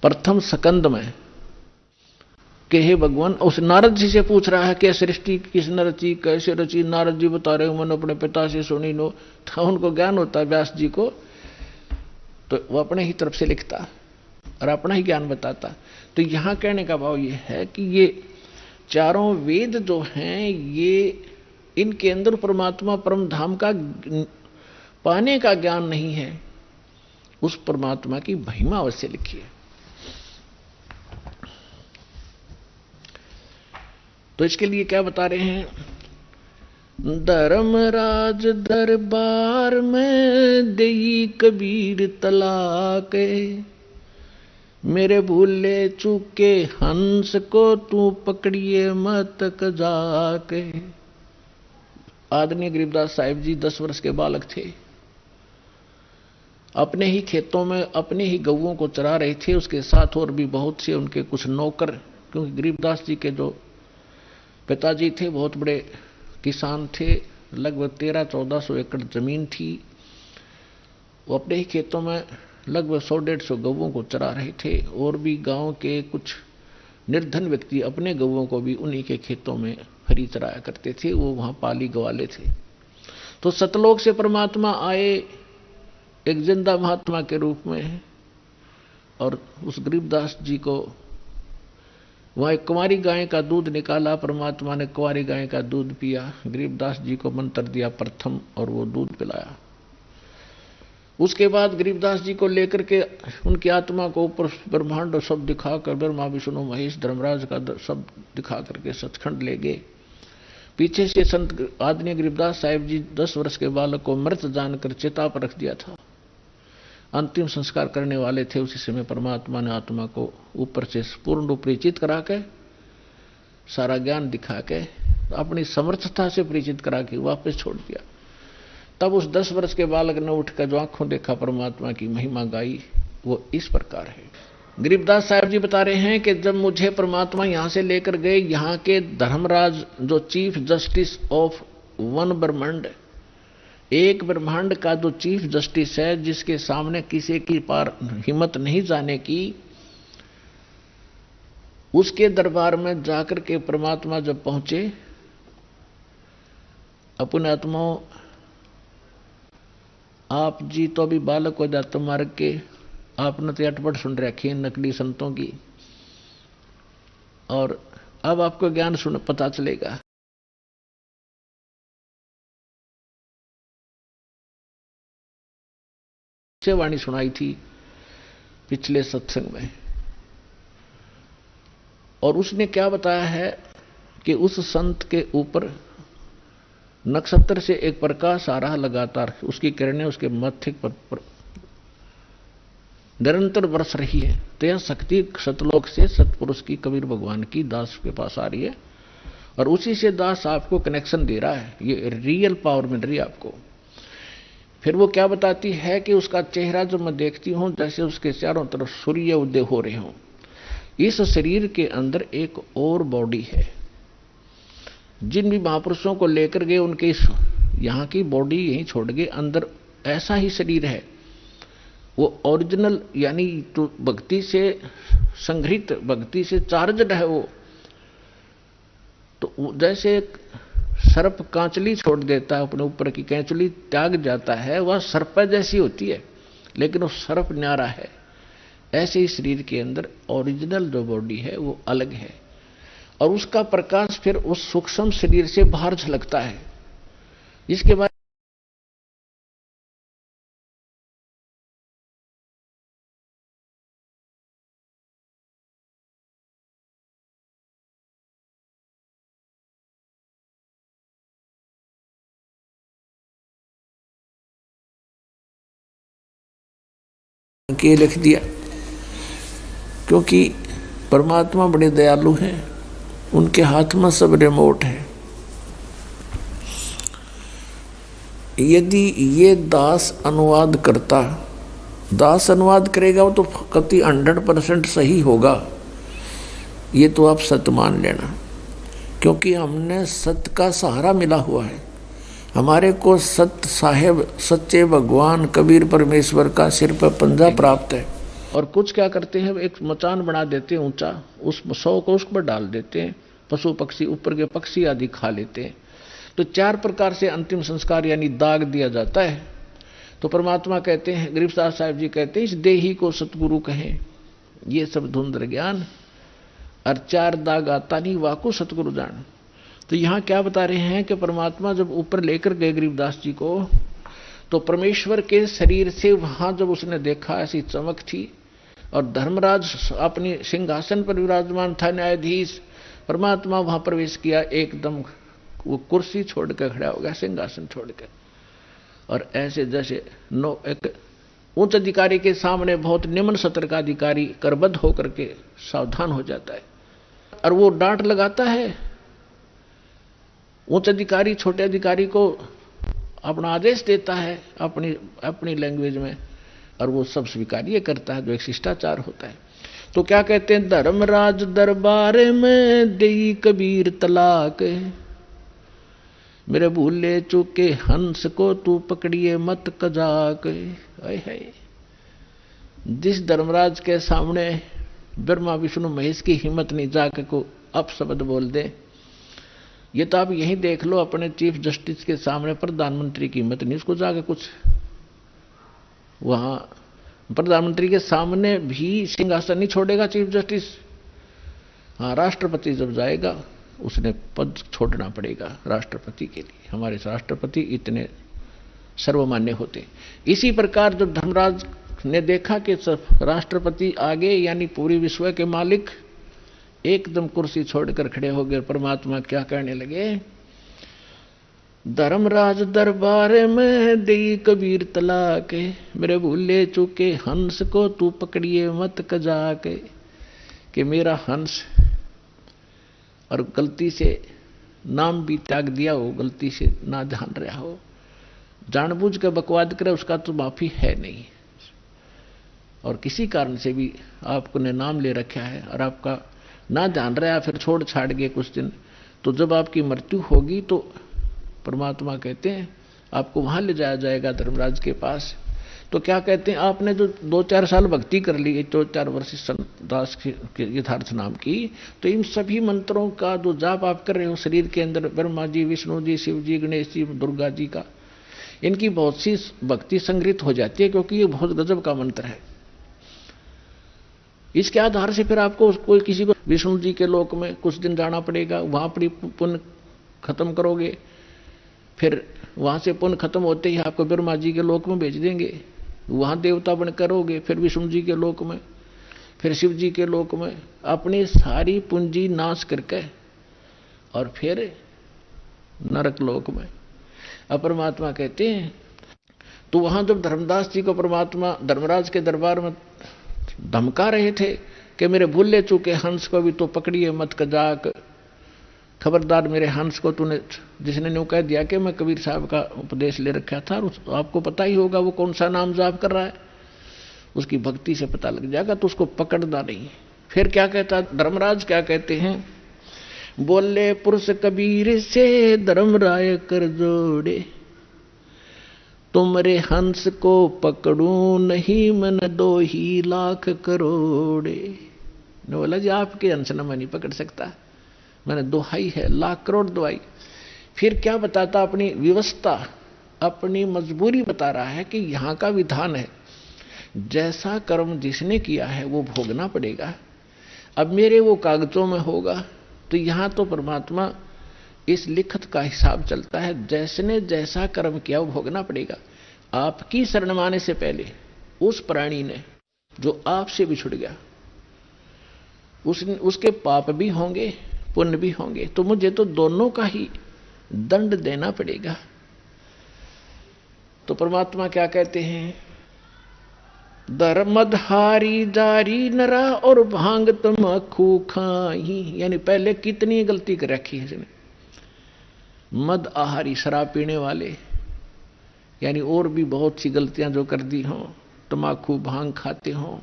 प्रथम स्कंद में कि हे भगवान, उस नारद जी से पूछ रहा है कि सृष्टि किसने रची, कैसे रची। नारद जी बता रहे हो मैंने अपने पिता से सुनी नो। तो उनको ज्ञान होता है व्यास जी को, तो वो अपने ही तरफ से लिखता और अपना ही ज्ञान बताता। तो यहां कहने का भाव ये है कि ये चारों वेद जो हैं, ये इनके अंदर परमात्मा परम धाम का पाने का ज्ञान नहीं है, उस परमात्मा की महिमा अवश्य लिखी है। तो इसके लिए क्या बता रहे हैं, धर्मराज दरबार में देई कबीर तलाक, मेरे भूले चूके हंस को तू पकड़िए मत जाके। आदरणीय गरीबदास साहिब जी 10 वर्ष के बालक थे, अपने ही खेतों में अपने ही गऊओं को चरा रहे थे, उसके साथ और भी बहुत से उनके कुछ नौकर, क्योंकि गरीबदास जी के जो पिताजी थे बहुत बड़े किसान थे, लगभग 1300-1400 एकड़ जमीन थी। वो अपने ही खेतों में लगभग 100-150 गऊओं को चरा रहे थे, और भी गांव के कुछ निर्धन व्यक्ति अपने गऊओं को भी उन्हीं के खेतों में फरी चराया करते थे, वो वहां पाली गवाले थे। तो सतलोक से परमात्मा आए एक जिंदा महात्मा के रूप में, और उस गरीबदास जी को वहां एक कुंवारी गाय का दूध निकाला, परमात्मा ने कुंवारी गाय का दूध पिया, गरीबदास जी को मंत्र दिया प्रथम और वो दूध पिलाया। उसके बाद गरीबदास जी को लेकर के उनकी आत्मा को ऊपर ब्रह्मांड सब दिखाकर, ब्रह्मा विष्णु महेश धर्मराज का सब दिखा करके सचखंड ले गए। पीछे से संत आदरणीय गरीबदास साहिब जी 10 वर्ष के बालक को मृत जानकर चिता पर रख दिया था, अंतिम संस्कार करने वाले थे। उसी समय परमात्मा ने आत्मा को ऊपर से पूर्ण रूप परिचित करा के, सारा ज्ञान दिखा के, अपनी समर्थता से परिचित करा के वापस छोड़ दिया। तब उस 10 वर्ष के बालक ने उठकर जो आंखों देखा परमात्मा की महिमा गाई, वो इस प्रकार है। गरीबदास साहब जी बता रहे हैं कि जब मुझे परमात्मा यहां से लेकर गए, यहाँ के धर्मराज जो चीफ जस्टिस ऑफ वन ब्रह्मांड, एक ब्रह्मांड का जो चीफ जस्टिस है, जिसके सामने किसी की पार हिम्मत नहीं जाने की, उसके दरबार में जाकर के परमात्मा जब पहुंचे, अपने आत्माओं आप जी तो अभी बालक हो जाते मार्ग के, आपने तो अटपट सुन रखी है नकली संतों की, और अब आपको ज्ञान सुन पता चलेगा। वाणी सुनाई थी पिछले सत्संग में, और उसने क्या बताया है कि उस संत के ऊपर नक्षत्र से एक प्रकाश आ रहा लगातार, उसकी किरणें उसके मस्तिष्क पर निरंतर बरस रही है। तो यह शक्ति सतलोक से सतपुरुष की, कबीर भगवान की दास के पास आ रही है, और उसी से दास आपको कनेक्शन दे रहा है, ये रियल पावर मिल रही है आपको। फिर वो क्या बताती है कि उसका चेहरा जब मैं देखती हूं जैसे उसके चारों तरफ सूर्य उदय हो रहे हों। इस शरीर के अंदर एक और बॉडी है। जिन भी महापुरुषों को लेकर गए उनके इस यहाँ की बॉडी यहीं छोड़ गए, अंदर ऐसा ही शरीर है, वो ओरिजिनल, यानी तो भक्ति से संग्रहित, भक्ति से चार्जड है वो। तो जैसे सर्प कांचली छोड़ देता है, अपने ऊपर की कैंचली त्याग जाता है, वह सर्प जैसी होती है, लेकिन वो सर्प न्यारा है। ऐसे ही शरीर के अंदर ओरिजिनल जो बॉडी है वो अलग है, और उसका प्रकाश फिर उस सूक्ष्म शरीर से बाहर झलकता है। इसके बाद के लिख दिया, क्योंकि परमात्मा बड़े दयालु हैं, उनके हाथ में सब रिमोट है। यदि ये दास अनुवाद करता, दास अनुवाद करेगा वो तो कति 100% सही होगा, ये तो आप सत्य मान लेना, क्योंकि हमने सत्य का सहारा मिला हुआ है। हमारे को सत्य साहेब, सच्चे भगवान कबीर परमेश्वर का सिर पर पंजा प्राप्त है। और कुछ क्या करते हैं, एक मचान बना देते हैं ऊंचा, उस 100 को उस पर डाल देते हैं, पशु पक्षी ऊपर के पक्षी आदि खा लेते हैं। तो 4 प्रकार से अंतिम संस्कार यानी दाग दिया जाता है। तो परमात्मा कहते हैं, गरीबदास साहिब जी कहते हैं, इस देही को सतगुरु कहें, ये सब धुंधर ज्ञान, और 4 दाग आता नहीं वाकु सतगुरु जान। तो यहां क्या बता रहे हैं कि परमात्मा जब ऊपर लेकर गए गरीबदास जी को, तो परमेश्वर के शरीर से वहां जब उसने देखा ऐसी चमक थी, और धर्मराज अपनी सिंहासन पर विराजमान था, न्यायाधीश, परमात्मा वहां प्रवेश किया, एकदम वो कुर्सी छोड़कर खड़ा हो गया, सिंहासन छोड़कर, और ऐसे जैसे एक उच्च अधिकारी के सामने बहुत निम्न सत्र का अधिकारी करबद्ध होकर के सावधान हो जाता है, और वो डांट लगाता है उच्च अधिकारी छोटे अधिकारी को, अपना आदेश देता है अपनी लैंग्वेज में, और वो सब स्वीकार्य करता है, जो एक शिष्टाचार होता है। तो क्या कहते हैं, धर्मराज दरबार में देई कबीर तलाक, मेरे भूले चूके हंस को तू पकड़िए मत कजाक। है जिस धर्मराज के सामने ब्रह्मा विष्णु महेश की हिम्मत नहीं जाके को अपशब्द बोल दे, ये तो आप यही देख लो, अपने चीफ जस्टिस के सामने प्रधानमंत्री की हिम्मत नहीं, उसको जाके कुछ वहां प्रधानमंत्री के सामने भी सिंहासन नहीं छोड़ेगा चीफ जस्टिस। हाँ, राष्ट्रपति जब जाएगा उसने पद छोड़ना पड़ेगा राष्ट्रपति के लिए, हमारे राष्ट्रपति इतने सर्वमान्य होते। इसी प्रकार जब धर्मराज ने देखा कि राष्ट्रपति आगे यानी पूरी विश्व के मालिक एकदम कुर्सी छोड़कर खड़े हो गए, परमात्मा क्या कहने लगे, धर्मराज दरबार में देई कबीर तलाक, मेरे भूले चूके हंस को तू पकड़िए मत कजाक, कि मेरा हंस और गलती से नाम भी त्याग दिया हो, गलती से ना ध्यान रहा हो, जानबूझ के बकवाद करे, उसका तो माफी है नहीं, और किसी कारण से भी आपको ने नाम ले रखा है और आपका ना ध्यान रहा, फिर छोड़ छाड़ गए कुछ दिन, तो जब आपकी मृत्यु होगी तो परमात्मा कहते हैं आपको वहां ले जाया जाएगा धर्मराज के पास। तो क्या कहते हैं, आपने जो 2-4 साल भक्ति कर ली, 2-4 वर्ष संतदास के यथार्थ नाम की, तो इन सभी मंत्रों का जो जाप आप कर रहे हो शरीर के अंदर, ब्रह्मा जी, विष्णु जी, शिव जी, गणेश जी, दुर्गा जी का, इनकी बहुत सी भक्ति संग्रहित हो जाती है, क्योंकि ये बहुत गजब का मंत्र है। इसके आधार से फिर आपको कोई किसी को विष्णु जी के लोक में कुछ दिन जाना पड़ेगा, वहां अपनी पुण्य खत्म करोगे, फिर वहां से पुण्य खत्म होते ही आपको ब्रह्मा जी के लोक में भेज देंगे, वहां देवता बन करोगे, फिर विष्णु जी के लोक में, फिर शिव जी के लोक में, अपनी सारी पूंजी नाश करके और फिर नरक लोक में। अब परमात्मा कहते हैं, तो वहां जब धर्मदास जी को परमात्मा धर्मराज के दरबार में धमका रहे थे कि मेरे भूले चूके हंस को भी तो पकड़िए मत कजाक, खबरदार मेरे हंस को तूने, जिसने न्यू कह दिया कि मैं कबीर साहब का उपदेश ले रखा था, आपको पता ही होगा वो कौन सा नाम जाप कर रहा है, उसकी भक्ति से पता लग जाएगा, तो उसको पकड़ना नहीं। फिर क्या कहता धर्मराज, क्या कहते हैं, बोले पुरुष कबीर से धर्मराय कर जोड़े, तुमरे हंस को पकड़ू नहीं मन 2 लाख करोड़े। ने बोला जी आपके हंस न मैं नहीं पकड़ सकता, मैंने दोहाई है, लाख करोड़ दोहाई। फिर क्या बताता, अपनी व्यवस्था अपनी मजबूरी बता रहा है कि यहां का विधान है, जैसा कर्म जिसने किया है वो भोगना पड़ेगा। अब मेरे वो कागजों में होगा, तो यहां तो परमात्मा इस लिखत का हिसाब चलता है, जैसने जैसा कर्म किया वो भोगना पड़ेगा। आपकी शरण माने से पहले उस प्राणी ने जो आपसे बिछुड़ गया, उसके पाप भी होंगे पुण्य भी होंगे, तो मुझे तो दोनों का ही दंड देना पड़ेगा। तो परमात्मा क्या कहते हैं, धर्मधारी जारी नरा और भांग तमखू खाई, यानी पहले कितनी गलती कर रखी है इसने, मद आहारी शराब पीने वाले, यानी और भी बहुत सी गलतियां जो कर दी हों, तमाकू भांग खाते हों,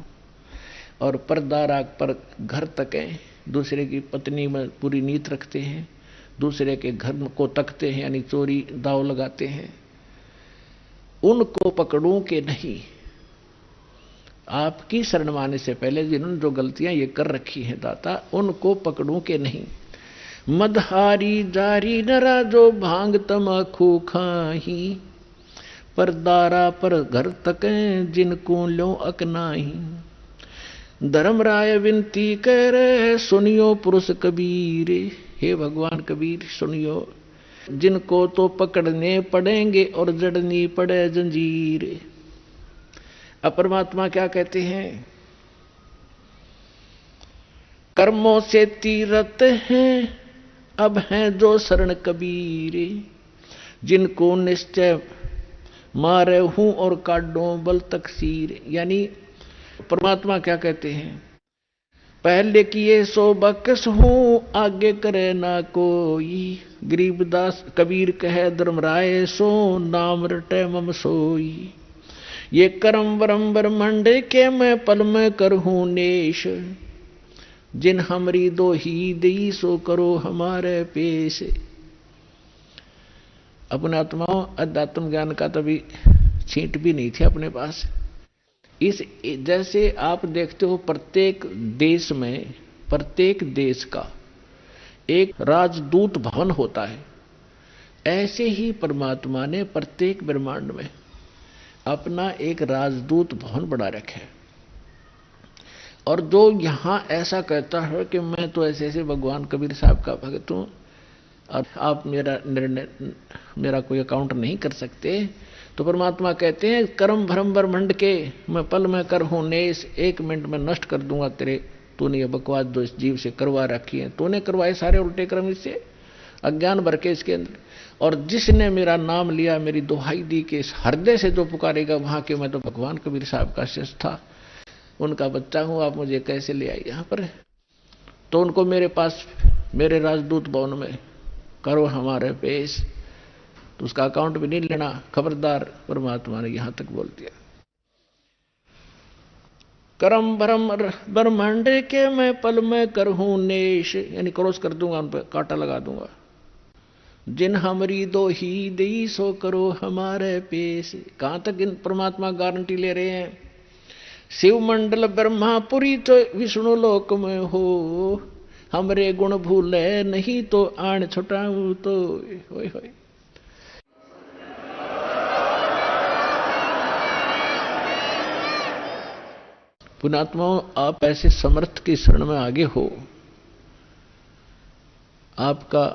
और पर्दा राग पर घर तकें, दूसरे की पत्नी में पूरी नीयत रखते हैं, दूसरे के घर को तकते हैं, यानी चोरी दाव लगाते हैं, उनको पकड़ूं के नहीं, आपकी शरण माने से पहले जिन्होंने जो गलतियां ये कर रखी हैं दाता, उनको पकड़ूं के नहीं। मदहारी जारी नरा जो भांग तमाखू खाही, पर दारा पर घर तक जिनको लो अकनाही। धर्मराय विनती कर सुनियो पुरुष कबीर, हे भगवान कबीर सुनियो, जिनको तो पकड़ने पड़ेंगे और जड़नी पड़े जंजीर। अब परमात्मा क्या कहते हैं, कर्मों से तीरथ हैं अब हैं जो शरण कबीर, जिनको निश्चय मारे हूं और काटो बल तकसीर। यानी परमात्मा क्या कहते हैं, पहले किए सो बकस हूं आगे करे ना कोई। गरीबदास कबीर कहे धर्मराय सो नाम रटे मम सोई। ये करम वरम ब्रह्मंड के मैं पल में करहूं नेश, जिन हमरी दो ही दई सो करो हमारे पेश। अपने आत्माओं अध्यात्म ज्ञान का तभी छींट भी नहीं थे अपने पास। इस जैसे आप देखते हो प्रत्येक देश में, प्रत्येक देश का एक राजदूत भवन होता है, ऐसे ही परमात्मा ने प्रत्येक ब्रह्मांड में अपना एक राजदूत भवन बना रखा है। और जो यहां ऐसा कहता है कि मैं तो ऐसे ऐसे भगवान कबीर साहब का भक्त हूं और आप मेरा निर्णय, मेरा कोई अकाउंट नहीं कर सकते, तो परमात्मा कहते हैं कर्म भ्रम ब्रह्मंड के मैं पल में कर हूं नेस, 1 मिनट में नष्ट कर दूंगा तेरे, तूने ये बकवास जो इस जीव से करवा रखी है, तूने करवाए सारे उल्टे कर्म इससे, अज्ञान भर के इसके अंदर। और जिसने मेरा नाम लिया, मेरी दुहाई दी कि इस हृदय से जो पुकारेगा वहां के, मैं तो भगवान कबीर साहब का शिष्य था, उनका बच्चा हूं, आप मुझे कैसे ले आई यहां पर। तो उनको मेरे पास, मेरे राजदूत भवन में करो हमारे पेश, तो उसका अकाउंट भी नहीं लेना, खबरदार। परमात्मा ने यहां तक बोल दिया, करम भरम ब्रह्मांड के मैं पल में करहूं नेश, यानी क्रॉस कर दूंगा, उन पर कांटा लगा दूंगा। जिन हमरी दो ही दई सो करो हमारे पेश। कहां तक इन परमात्मा गारंटी ले रहे हैं, शिव मंडल ब्रह्मापुरी तो विष्णु लोक में हो, हमरे गुण भूले नहीं तो आण छुटाऊं तो। होय होय। पुण्यात्माओं, आप ऐसे समर्थ की शरण में आगे हो, आपका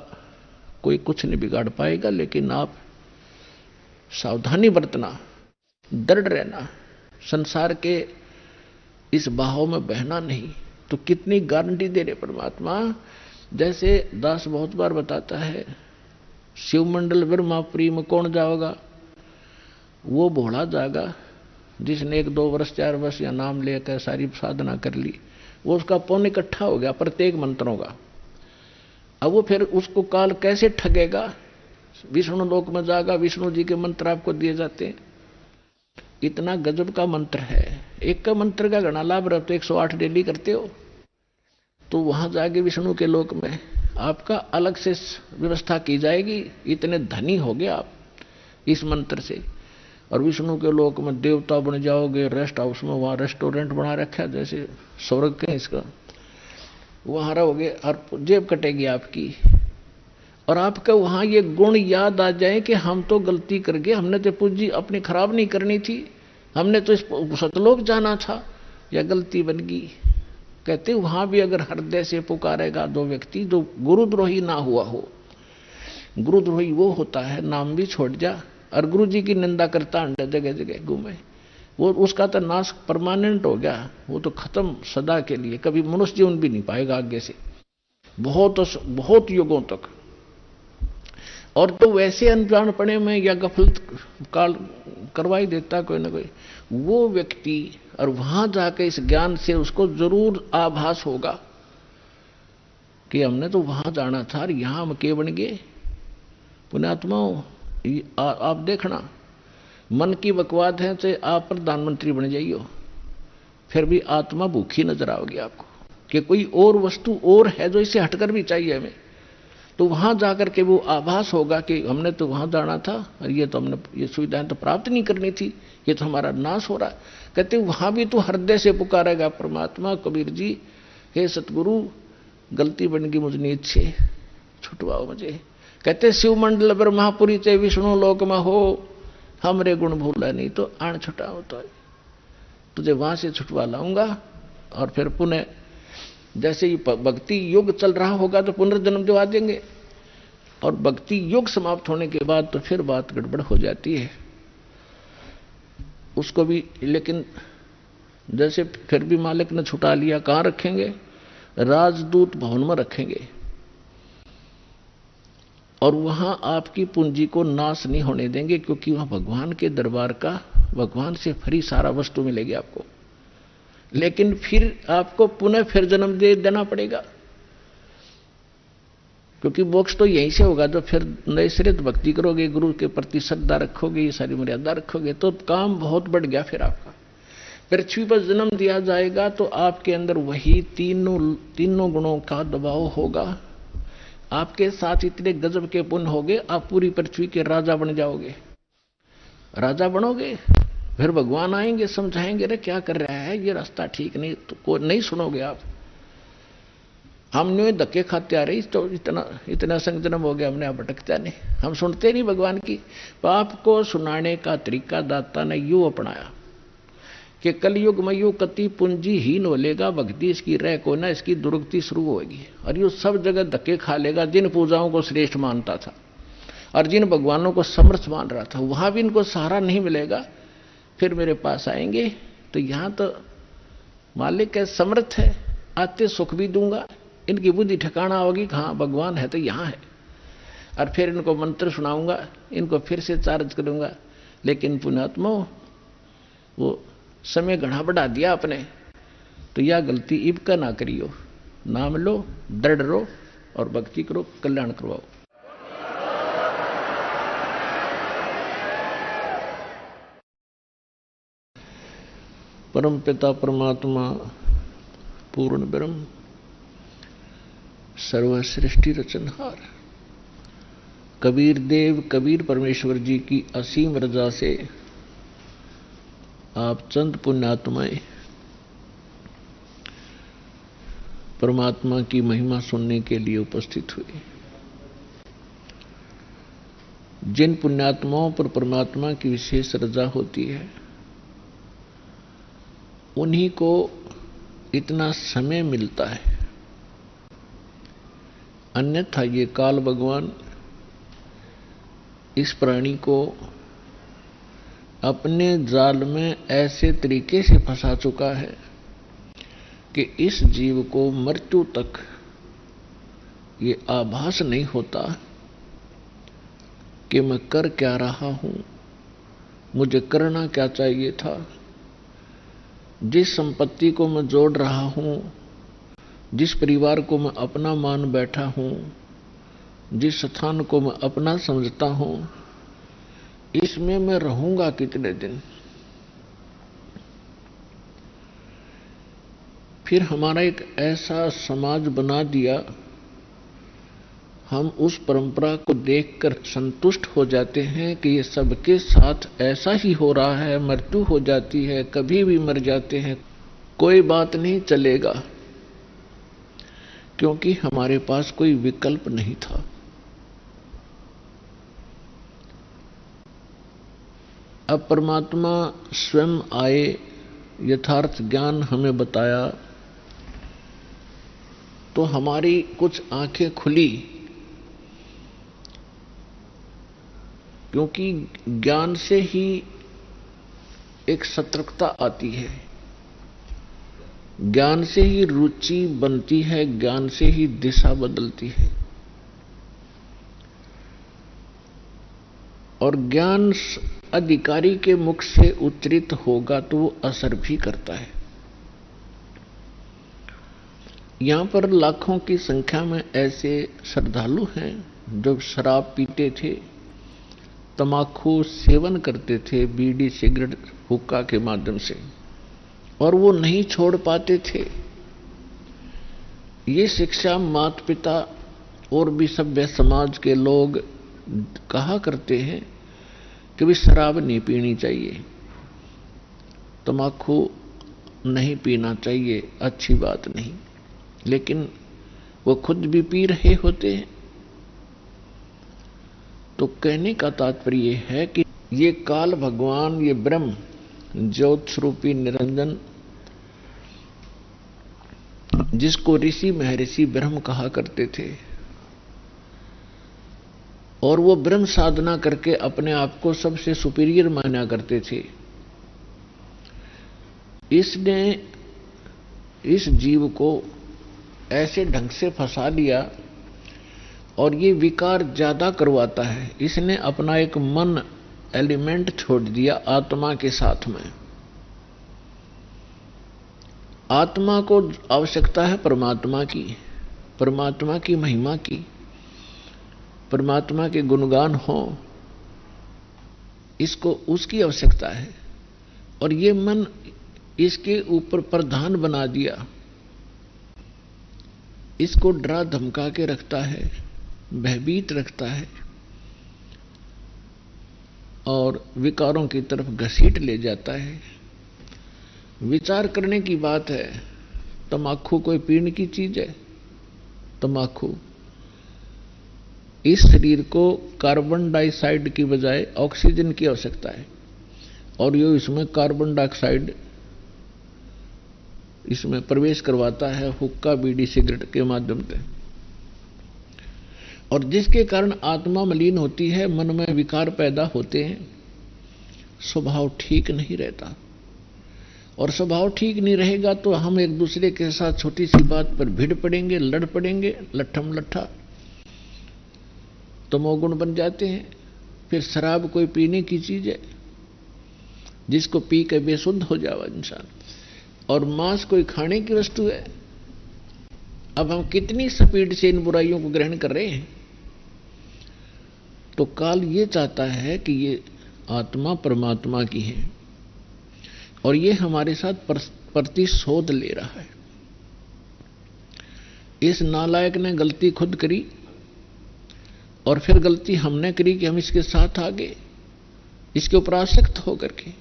कोई कुछ नहीं बिगाड़ पाएगा, लेकिन आप सावधानी बरतना, दृढ़ रहना, संसार के इस बहाव में बहना नहीं। तो कितनी गारंटी दे रहे परमात्मा। जैसे दास बहुत बार बताता है, शिव मंडल ब्रह्मापुरी में कौन जाओगा, वो भोला जाएगा जिसने 1-2 वर्ष 4 वर्ष या नाम लेकर सारी साधना कर ली, वो उसका पुण्य इकट्ठा हो गया प्रत्येक मंत्रों का। अब वो फिर उसको काल कैसे ठगेगा, विष्णु लोक में जाएगा, विष्णु जी के मंत्र आपको दिए जाते हैं, इतना गजब का मंत्र है। एक का मंत्र का घना लाभ रहता, 108 डेली करते हो, तो वहां जाके विष्णु के लोक में आपका अलग से व्यवस्था की जाएगी। इतने धनी हो गए आप इस मंत्र से। और विष्णु के लोक में देवता बन जाओगे, रेस्ट हाउस में, वहां रेस्टोरेंट बना रखा है जैसे स्वर्ग के इसका, वहां रहोगे और जेब कटेगी आपकी। और आपका वहां ये गुण याद आ जाए कि हम तो गलती कर गए, हमने तो पूंजी अपनी खराब नहीं करनी थी, हमने तो इस सतलोक जाना था, या गलती बन गई। कहते वहां भी अगर हृदय से पुकारेगा दो व्यक्ति, जो गुरुद्रोही ना हुआ हो, गुरुद्रोही वो होता है नाम भी छोड़ जा और गुरु जी की निंदा करता अंडा जगह जगह घूमे, वो उसका तो नाश परमानेंट हो गया, वो तो खत्म सदा के लिए, कभी मनुष्य जीवन भी नहीं पाएगा आगे से, बहुत युगों तक। और तो वैसे अनजानपने में या गफलत काल करवाई देता कोई ना कोई वो व्यक्ति, और वहां जाकर इस ज्ञान से उसको जरूर आभास होगा कि हमने तो वहां जाना था और यहां हम के बन गए। पुण्यात्माओं, आप देखना, मन की बकवाद है तो आप प्रधानमंत्री बन जाइयो, फिर भी आत्मा भूखी नजर आओगी आपको कि कोई और वस्तु और है जो इससे हटकर भी चाहिए हमें। तो वहां जाकर के वो आभास होगा कि हमने तो वहां जाना था और ये तो हमने ये सुविधाएं तो प्राप्त नहीं करनी थी, ये तो हमारा नाश हो रहा है। कहते वहां भी तू हृदय से पुकारेगा परमात्मा, कबीर जी हे सतगुरु गलती बन गई मुझ नीचे, छुटवाओ मुझे। कहते शिव मंडल ब्रह्मापुरी चे विष्णु लोक में हो, हमरे गुण भूला नहीं तो आण छुटाओ तो तुझे वहां से छुटवा लाऊंगा। और फिर पुनः जैसे ही भक्ति युग चल रहा होगा तो पुनर्जन्म दिवा देंगे, और भक्ति युग समाप्त होने के बाद तो फिर बात गड़बड़ हो जाती है उसको भी। लेकिन जैसे फिर भी मालिक ने छुटा लिया, कहां रखेंगे? राजदूत भवन में रखेंगे, और वहां आपकी पूंजी को नाश नहीं होने देंगे, क्योंकि वहां भगवान के दरबार का, भगवान से फ्री सारा वस्तु मिलेगी आपको। लेकिन फिर आपको पुनः फिर जन्म दे देना पड़ेगा, क्योंकि मोक्ष तो यहीं से होगा। तो फिर नए सिरे भक्ति करोगे, गुरु के प्रति श्रद्धा रखोगे, ये सारी मर्यादा रखोगे, तो काम बहुत बढ़ गया। फिर आपका पृथ्वी पर जन्म दिया जाएगा तो आपके अंदर वही तीनों गुणों का दबाव होगा। आपके साथ इतने गजब के पुण्य होंगे, आप पूरी पृथ्वी के राजा बन जाओगे, राजा बनोगे। फिर भगवान आएंगे, समझाएंगे, रे क्या कर रहा है, ये रास्ता ठीक नहीं, तो को नहीं सुनोगे आप। हमने धक्के खाते आ रही, तो इतना संग जन्म हो गया, हमने आप भटकता नहीं, हम सुनते नहीं भगवान की। पाप को सुनाने का तरीका दाता ने यूं अपनाया कि कलयुग में यूं कति पूंजी हीन हो लेगा, भक्ति इसकी रह को ना, इसकी दुर्गति शुरू होगी, और यूं सब जगह धक्के खा लेगा। जिन पूजाओं को श्रेष्ठ मानता था और जिन भगवानों को समर्थ मान रहा था, वहां भी इनको सहारा नहीं मिलेगा। फिर मेरे पास आएंगे तो यहां तो मालिक है, समर्थ है, आते सुख भी दूंगा, इनकी बुद्धि ठिकाना होगी, हाँ भगवान है तो यहां है। और फिर इनको मंत्र सुनाऊंगा, इनको फिर से चार्ज करूंगा। लेकिन पुण्यात्मा वो समय घना बढ़ा दिया आपने, तो यह गलती इब का ना करियो। नाम लो, दृढ़ रहो और भक्ति करो, कल्याण करवाओ। परम पिता परमात्मा पूर्ण ब्रह्म सर्वसृष्टि रचनहार कबीर देव कबीर परमेश्वर जी की असीम रजा से आप चंद पुण्यात्माएं परमात्मा की महिमा सुनने के लिए उपस्थित हुए। जिन पुण्यात्माओं पर परमात्मा की विशेष रजा होती है, उन्हीं को इतना समय मिलता है, अन्यथा ये काल भगवान इस प्राणी को अपने जाल में ऐसे तरीके से फंसा चुका है कि इस जीव को मृत्यु तक ये आभास नहीं होता कि मैं कर क्या रहा हूं, मुझे करना क्या चाहिए था। जिस संपत्ति को मैं जोड़ रहा हूं, जिस परिवार को मैं अपना मान बैठा हूं, जिस स्थान को मैं अपना समझता हूं, इसमें मैं रहूंगा कितने दिन। फिर हमारा एक ऐसा समाज बना दिया, हम उस परंपरा को देखकर संतुष्ट हो जाते हैं कि ये सबके साथ ऐसा ही हो रहा है, मृत्यु हो जाती है, कभी भी मर जाते हैं, कोई बात नहीं, चलेगा, क्योंकि हमारे पास कोई विकल्प नहीं था। अब परमात्मा स्वयं आए, यथार्थ ज्ञान हमें बताया, तो हमारी कुछ आंखें खुली, क्योंकि ज्ञान से ही एक सतर्कता आती है, ज्ञान से ही रुचि बनती है, ज्ञान से ही दिशा बदलती है। और ज्ञान अधिकारी के मुख से उच्चरित होगा तो वो असर भी करता है। यहां पर लाखों की संख्या में ऐसे श्रद्धालु हैं जो शराब पीते थे, तमाकू सेवन करते थे, बीड़ी सिगरेट हुक्का के माध्यम से, और वो नहीं छोड़ पाते थे। ये शिक्षा माता पिता और भी सभ्य समाज के लोग कहा करते हैं कि भी शराब नहीं पीनी चाहिए, तम्बाकू नहीं पीना चाहिए, अच्छी बात नहीं, लेकिन वो खुद भी पी रहे होते हैं। तो कहने का तात्पर्य है कि ये काल भगवान, ये ब्रह्म ज्योत स्वरूपी निरंजन, जिसको ऋषि महर्षि ब्रह्म कहा करते थे, और वो ब्रह्म साधना करके अपने आप को सबसे सुपीरियर माना करते थे, इसने इस जीव को ऐसे ढंग से फंसा लिया और ये विकार ज्यादा करवाता है। इसने अपना एक मन एलिमेंट छोड़ दिया आत्मा के साथ में। आत्मा को आवश्यकता है परमात्मा की महिमा की, परमात्मा के गुणगान हो, इसको उसकी आवश्यकता है। और ये मन इसके ऊपर प्रधान बना दिया, इसको डरा धमका के रखता है, भयभीत रखता है और विकारों की तरफ घसीट ले जाता है। विचार करने की बात है, तम्बाकू कोई पीने की चीज है? तम्बाकू इस शरीर को कार्बन डाइऑक्साइड की बजाय ऑक्सीजन की आवश्यकता है, और ये इसमें कार्बन डाइऑक्साइड इसमें प्रवेश करवाता है हुक्का, बीड़ी, सिगरेट के माध्यम से, और जिसके कारण आत्मा मलिन होती है, मन में विकार पैदा होते हैं, स्वभाव ठीक नहीं रहता। और स्वभाव ठीक नहीं रहेगा तो हम एक दूसरे के साथ छोटी सी बात पर भिड़ पड़ेंगे, लड़ पड़ेंगे, लट्ठम लट्ठा, तमोगुण बन जाते हैं। फिर शराब कोई पीने की चीज है जिसको पी के बेसुध हो जावा इंसान, और मांस कोई खाने की वस्तु है। अब हम कितनी स्पीड से इन बुराइयों को ग्रहण कर रहे हैं। तो काल ये चाहता है कि ये आत्मा परमात्मा की है और ये हमारे साथ प्रतिशोध ले रहा है। इस नालायक ने गलती खुद करी और फिर गलती हमने करी कि हम इसके साथ आ गए, इसके ऊपर आसक्त होकर के।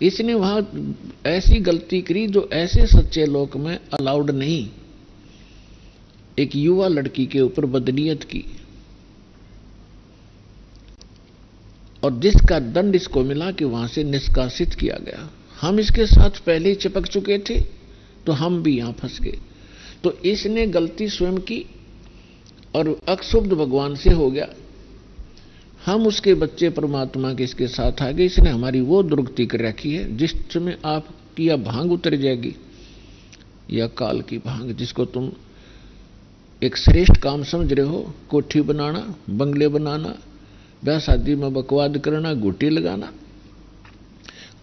इसने वहां ऐसी गलती करी जो ऐसे सच्चे लोक में अलाउड नहीं। एक युवा लड़की के ऊपर बदनीयत की और जिसका दंड इसको मिला कि वहां से निष्कासित किया गया। हम इसके साथ पहले ही चिपक चुके थे तो हम भी यहां फंस गए। तो इसने गलती स्वयं की और अक्षुब्ध भगवान से हो गया। हम उसके बच्चे परमात्मा के इसके साथ आ गए। इसने हमारी वो दुर्गति कर रखी है जिसमें आपकी या भांग उतर जाएगी या काल की भांग, जिसको तुम एक श्रेष्ठ काम समझ रहे हो, कोठी बनाना, बंगले बनाना, ब्याह शादी में बकवाद करना, गोटी लगाना।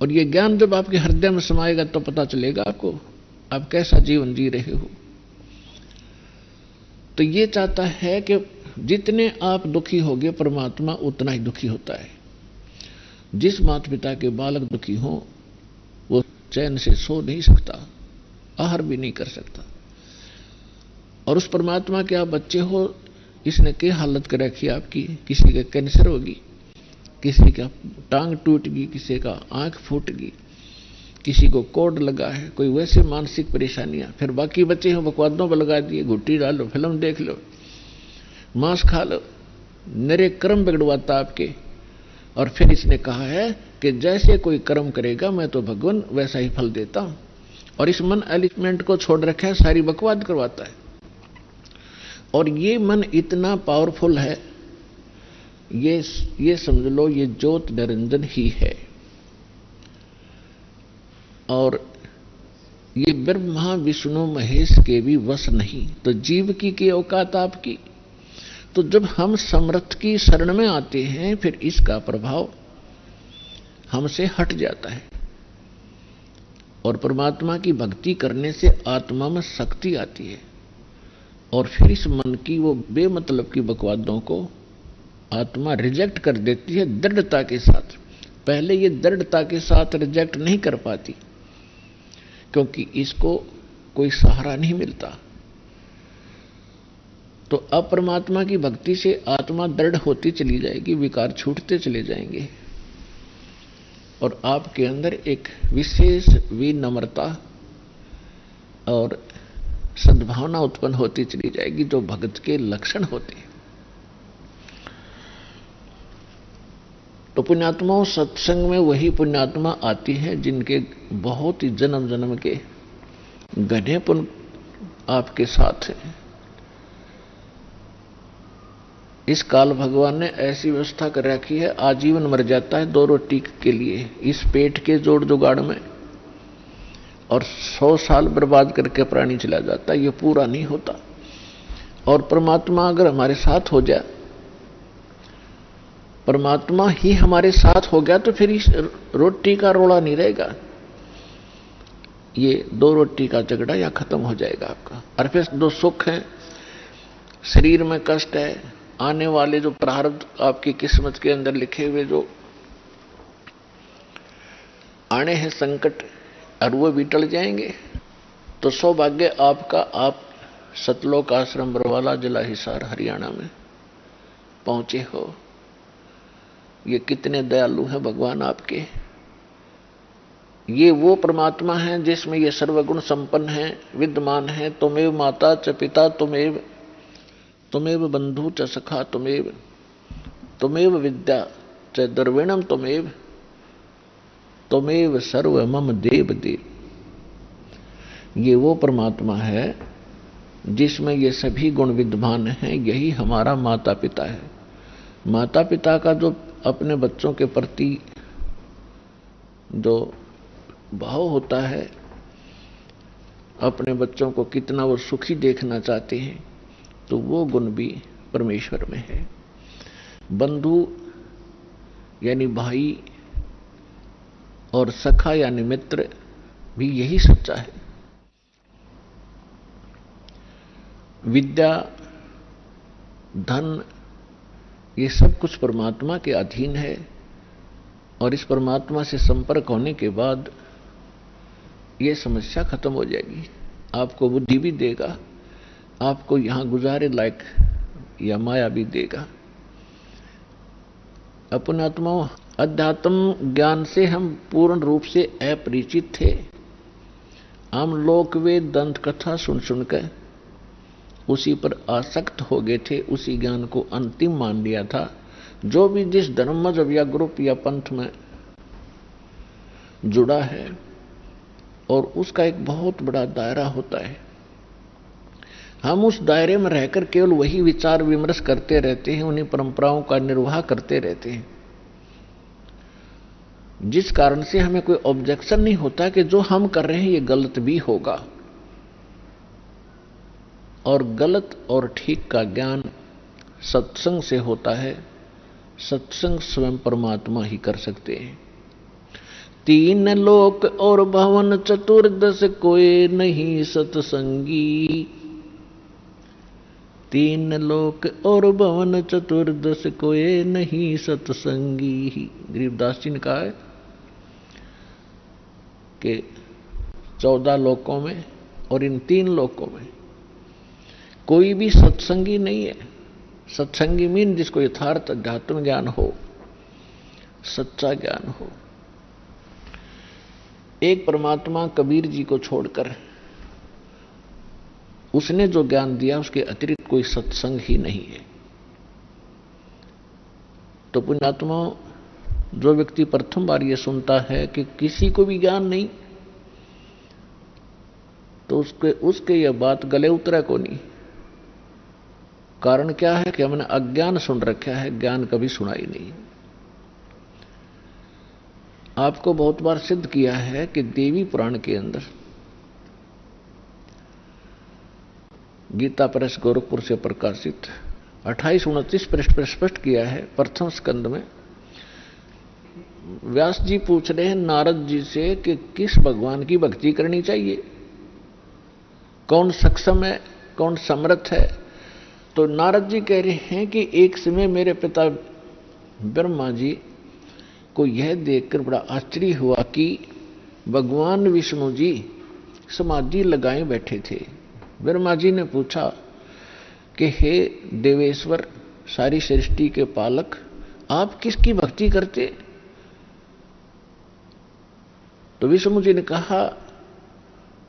और ये ज्ञान जब आपके हृदय में समाएगा तो पता चलेगा आपको आप कैसा जीवन जी रहे हो। तो ये चाहता है कि जितने आप दुखी होगे परमात्मा उतना ही दुखी होता है। जिस माता पिता के बालक दुखी हो वो चैन से सो नहीं सकता, आहार भी नहीं कर सकता। और उस परमात्मा के आप बच्चे हो, इसने क्या हालत कर रखी आपकी। किसी का कैंसर होगी, किसी का टांग टूट गई, किसी का आंख फूट गई, किसी को कोड लगा है, कोई वैसे मानसिक परेशानियां। फिर बाकी बच्चे हैं बकवादों पर लगा दिए, घुट्टी डालो, फिल्म देख लो, मांस खा लो, नरे कर्म बिगड़वाता आपके। और फिर इसने कहा है कि जैसे कोई कर्म करेगा मैं तो भगवान वैसा ही फल देता हूं। और इस मन एलिमेंट को छोड़ रखा है, सारी बकवाद करवाता है। और ये मन इतना पावरफुल है, ये समझ लो ये ज्योत निरंजन ही है। और ये ब्रह्मा विष्णु महेश के भी वश नहीं। तो जीव की औकात आपकी। तो जब हम समर्थ की शरण में आते हैं फिर इसका प्रभाव हमसे हट जाता है और परमात्मा की भक्ति करने से आत्मा में शक्ति आती है। और फिर इस मन की वो बेमतलब की बकवादों को आत्मा रिजेक्ट कर देती है दृढ़ता के साथ। पहले ये दृढ़ता के साथ रिजेक्ट नहीं कर पाती क्योंकि इसको कोई सहारा नहीं मिलता। तो अब परमात्मा की भक्ति से आत्मा दृढ़ होती चली जाएगी, विकार छूटते चले जाएंगे। और आपके अंदर एक विशेष विनम्रता और सद्भावना उत्पन्न होती चली जाएगी, जो भक्त के लक्षण होते हैं। तो पुण्यात्माओं, सत्संग में वही पुण्यात्मा आती है जिनके बहुत ही जन्म जन्म के घने पुण्य आपके साथ है। इस काल भगवान ने ऐसी व्यवस्था कर रखी है, आजीवन मर जाता है 2 रोटी के लिए इस पेट के जोड़ जुगाड़ में, और 100 साल बर्बाद करके प्राणी चला जाता है, ये पूरा नहीं होता। और परमात्मा अगर हमारे साथ हो जाए, परमात्मा ही हमारे साथ हो गया, तो फिर इस रोटी का रोड़ा नहीं रहेगा, ये 2 रोटी का झगड़ा या खत्म हो जाएगा आपका। और फिर 2 सुख हैं, शरीर में कष्ट है, आने वाले जो प्रारब्ध आपकी किस्मत के अंदर लिखे हुए जो आने हैं संकट, और वो भी टल जाएंगे। तो सौभाग्य आपका, आप सतलोक आश्रम बरवाला, जिला हिसार, हरियाणा में पहुंचे हो। ये कितने दयालु हैं भगवान आपके। ये वो परमात्मा है जिसमें ये सर्वगुण संपन्न है, विद्यमान है। तुमेव माता च पिता तुमेव बंधु च सखा तुमेव विद्या च द्रविणम तुमेव सर्व मम देव देव। ये वो परमात्मा है जिसमें ये सभी गुण विद्यमान हैं। यही हमारा माता पिता है। माता पिता का जो अपने बच्चों के प्रति जो भाव होता है, अपने बच्चों को कितना वो सुखी देखना चाहते हैं, तो वो गुण भी परमेश्वर में है। बंधु यानी भाई और सखा यानी मित्र भी यही सच्चा है। विद्या, धन, ये सब कुछ परमात्मा के अधीन है, और इस परमात्मा से संपर्क होने के बाद ये समस्या खत्म हो जाएगी। आपको बुद्धि भी देगा, आपको यहां गुजारे लायक या माया भी देगा। अपने आत्माओं, अध्यात्म ज्ञान से हम पूर्ण रूप से अपरिचित थे। हम लोक वेद दंत कथा सुन सुनकर उसी पर आसक्त हो गए थे, उसी ज्ञान को अंतिम मान लिया था। जो भी जिस धर्म, मजहब या ग्रुप या पंथ में जुड़ा है, और उसका एक बहुत बड़ा दायरा होता है, हम उस दायरे में रहकर केवल वही विचार विमर्श करते रहते हैं, उन्हीं परंपराओं का निर्वाह करते रहते हैं, जिस कारण से हमें कोई ऑब्जेक्शन नहीं होता कि जो हम कर रहे हैं ये गलत भी होगा। और गलत और ठीक का ज्ञान सत्संग से होता है। सत्संग स्वयं परमात्मा ही कर सकते हैं। 3 लोक और भवन चतुर्दश कोई नहीं सत्संगी। 3 लोक और भवन चतुर्दश कोई नहीं सत्संगी। गरीबदास जी ने कहा है कि 14 लोकों में और इन 3 लोकों में कोई भी सत्संगी नहीं है। सत्संगी मीन जिसको यथार्थ अध्यात्म ज्ञान हो, सच्चा ज्ञान हो। एक परमात्मा कबीर जी को छोड़कर उसने जो ज्ञान दिया उसके अतिरिक्त कोई सत्संग ही नहीं है। तो पुण्यात्मा, जो व्यक्ति प्रथम बार यह सुनता है कि किसी को भी ज्ञान नहीं, तो उसके यह बात गले उतरा को नहीं। कारण क्या है कि हमने अज्ञान सुन रखा है, ज्ञान कभी सुना ही नहीं। आपको बहुत बार सिद्ध किया है कि देवी पुराण के अंदर गीता प्रेस गोरखपुर से प्रकाशित 28-29 पृष्ठ पर स्पष्ट किया है। प्रथम स्कंद में व्यास जी पूछ रहे हैं नारद जी से कि किस भगवान की भक्ति करनी चाहिए, कौन सक्षम है, कौन समर्थ है। तो नारद जी कह रहे हैं कि एक समय मेरे पिता ब्रह्मा जी को यह देखकर बड़ा आश्चर्य हुआ कि भगवान विष्णु जी समाधि लगाए बैठे थे। ब्रह्मा जी ने पूछा कि हे देवेश्वर, सारी सृष्टि के पालक, आप किसकी भक्ति करते? तो विष्णु जी ने कहा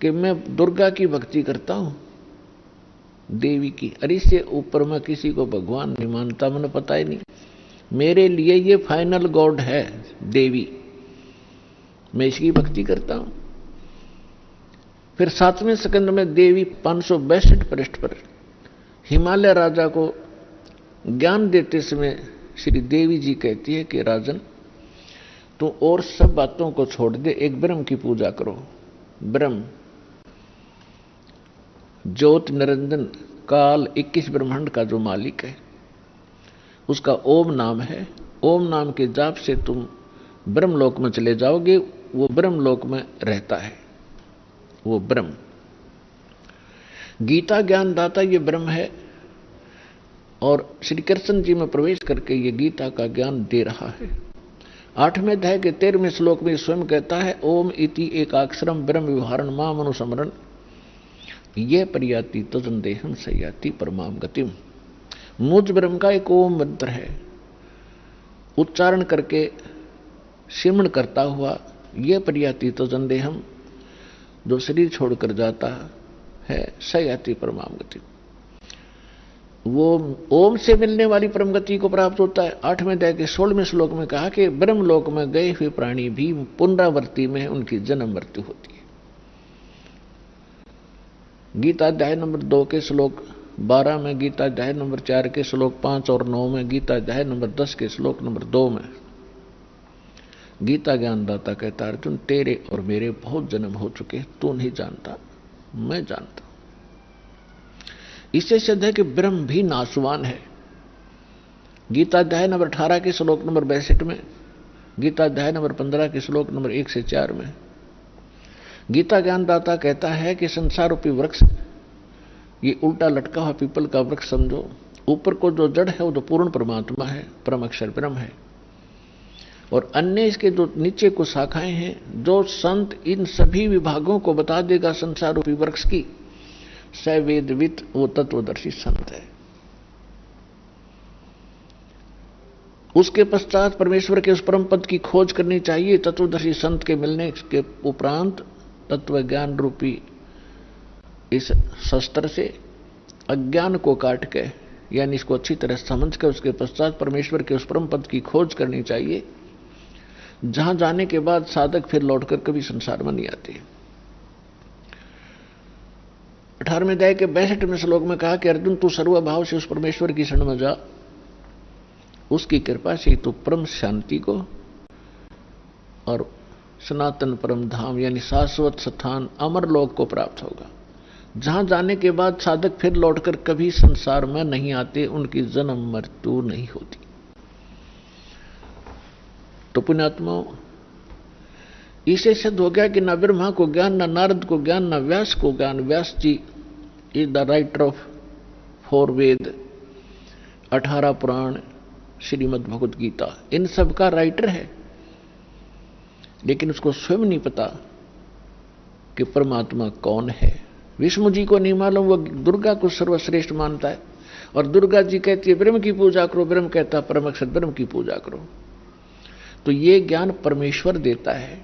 कि मैं दुर्गा की भक्ति करता हूं, देवी की, अरे इससे ऊपर मैं किसी को भगवान नहीं मानता, मैंने पता ही नहीं, मेरे लिए ये फाइनल गॉड है देवी, मैं इसकी भक्ति करता हूं। फिर 7वें स्कंद में देवी 562 पृष्ठ पर हिमालय राजा को ज्ञान देते समय श्री देवी जी कहती है कि राजन तू और सब बातों को छोड़ दे, एक ब्रह्म की पूजा करो। ब्रह्म ज्योत निरंजन काल 21 ब्रह्मांड का जो मालिक है, उसका ओम नाम है। ओम नाम के जाप से तुम ब्रह्मलोक में चले जाओगे, वो ब्रह्मलोक में रहता है वो ब्रह्म। गीता ज्ञान दाता ये ब्रह्म है, और श्री कृष्ण जी में प्रवेश करके ये गीता का ज्ञान दे रहा है। 8वें अध्याय के 13वें श्लोक में स्वयं कहता है, ओम इति एकाक्षरम ब्रह्म विवहारण माम अनुसमरण ये परियाति तजन देहम सयाति परमाम गतिम। मुझ ब्रह्म का एक ओम मंत्र है, उच्चारण करके सिमरण करता हुआ ये परियाति तजन देहम, जो शरीर छोड़कर जाता है, सयाति परमाम गति, वो ओम से मिलने वाली परम गति को प्राप्त होता है। 8वें अध्याय के 16वें श्लोक में कहा कि ब्रह्मलोक में गए हुए प्राणी भी पुनरावृत्ति में उनकी जन्म मृत्यु होती है। गीता अध्याय नंबर 2 के श्लोक 12 में, गीता अध्याय नंबर 4 के श्लोक 5 और 9 में, गीता अध्याय नंबर 10 के श्लोक नंबर 2 में गीता ज्ञानदाता कहता है, अर्जुन तेरे और मेरे बहुत जन्म हो चुके, तू नहीं जानता, मैं जानता। इससे सिद्ध है कि ब्रह्म भी नाशवान है। गीता अध्याय नंबर 18 के श्लोक नंबर 62 में, गीता अध्याय नंबर 15 के श्लोक नंबर 1 से 4 में गीता ज्ञानदाता कहता है कि संसार रूपी वृक्ष ये उल्टा लटका हुआ पीपल का वृक्ष समझो, ऊपर को जो जड़ है वो तो पूर्ण परमात्मा है, परम अक्षर ब्रह्म है, और अन्य इसके जो नीचे को शाखाएं हैं, जो संत इन सभी विभागों को बता देगा संसार रूपी वृक्ष की, स वेदवित वो तत्वदर्शी संत है। उसके पश्चात परमेश्वर के उस परम पद की खोज करनी चाहिए। तत्वदर्शी संत के मिलने के उपरांत तत्व ज्ञान रूपी इस शस्त्र से अज्ञान को काट के, यानी इसको अच्छी तरह समझ कर उसके पश्चात परमेश्वर के उस परम पद की खोज करनी चाहिए, जहां जाने के बाद साधक फिर लौटकर कभी संसार में नहीं आते। 18वें अध्याय के 62वें श्लोक में कहा कि अर्जुन तू सर्वभाव से उस परमेश्वर की शरण में जा, उसकी कृपा से तू परम शांति को और सनातन परम धाम यानी शाश्वत स्थान अमर लोक को प्राप्त होगा, जहां जाने के बाद साधक फिर लौटकर कभी संसार में नहीं आते, उनकी जन्म मृत्यु नहीं होती। तो पुण्यात्माओं, इसे सिद्ध हो गया कि न ब्रह्मा को ज्ञान, न नारद को ज्ञान, न व्यास को ज्ञान। व्यास जी इज द राइटर ऑफ 4 वेद, 18 पुराण, श्रीमद् भगवत गीता, इन सब का राइटर है, लेकिन उसको स्वयं नहीं पता कि परमात्मा कौन है। विष्णु जी को नहीं मालूम, वो दुर्गा को सर्वश्रेष्ठ मानता है, और दुर्गा जी कहती है ब्रह्म की पूजा करो, ब्रह्म कहता है परम अक्षर ब्रह्म की पूजा करो। तो ये ज्ञान परमेश्वर देता है,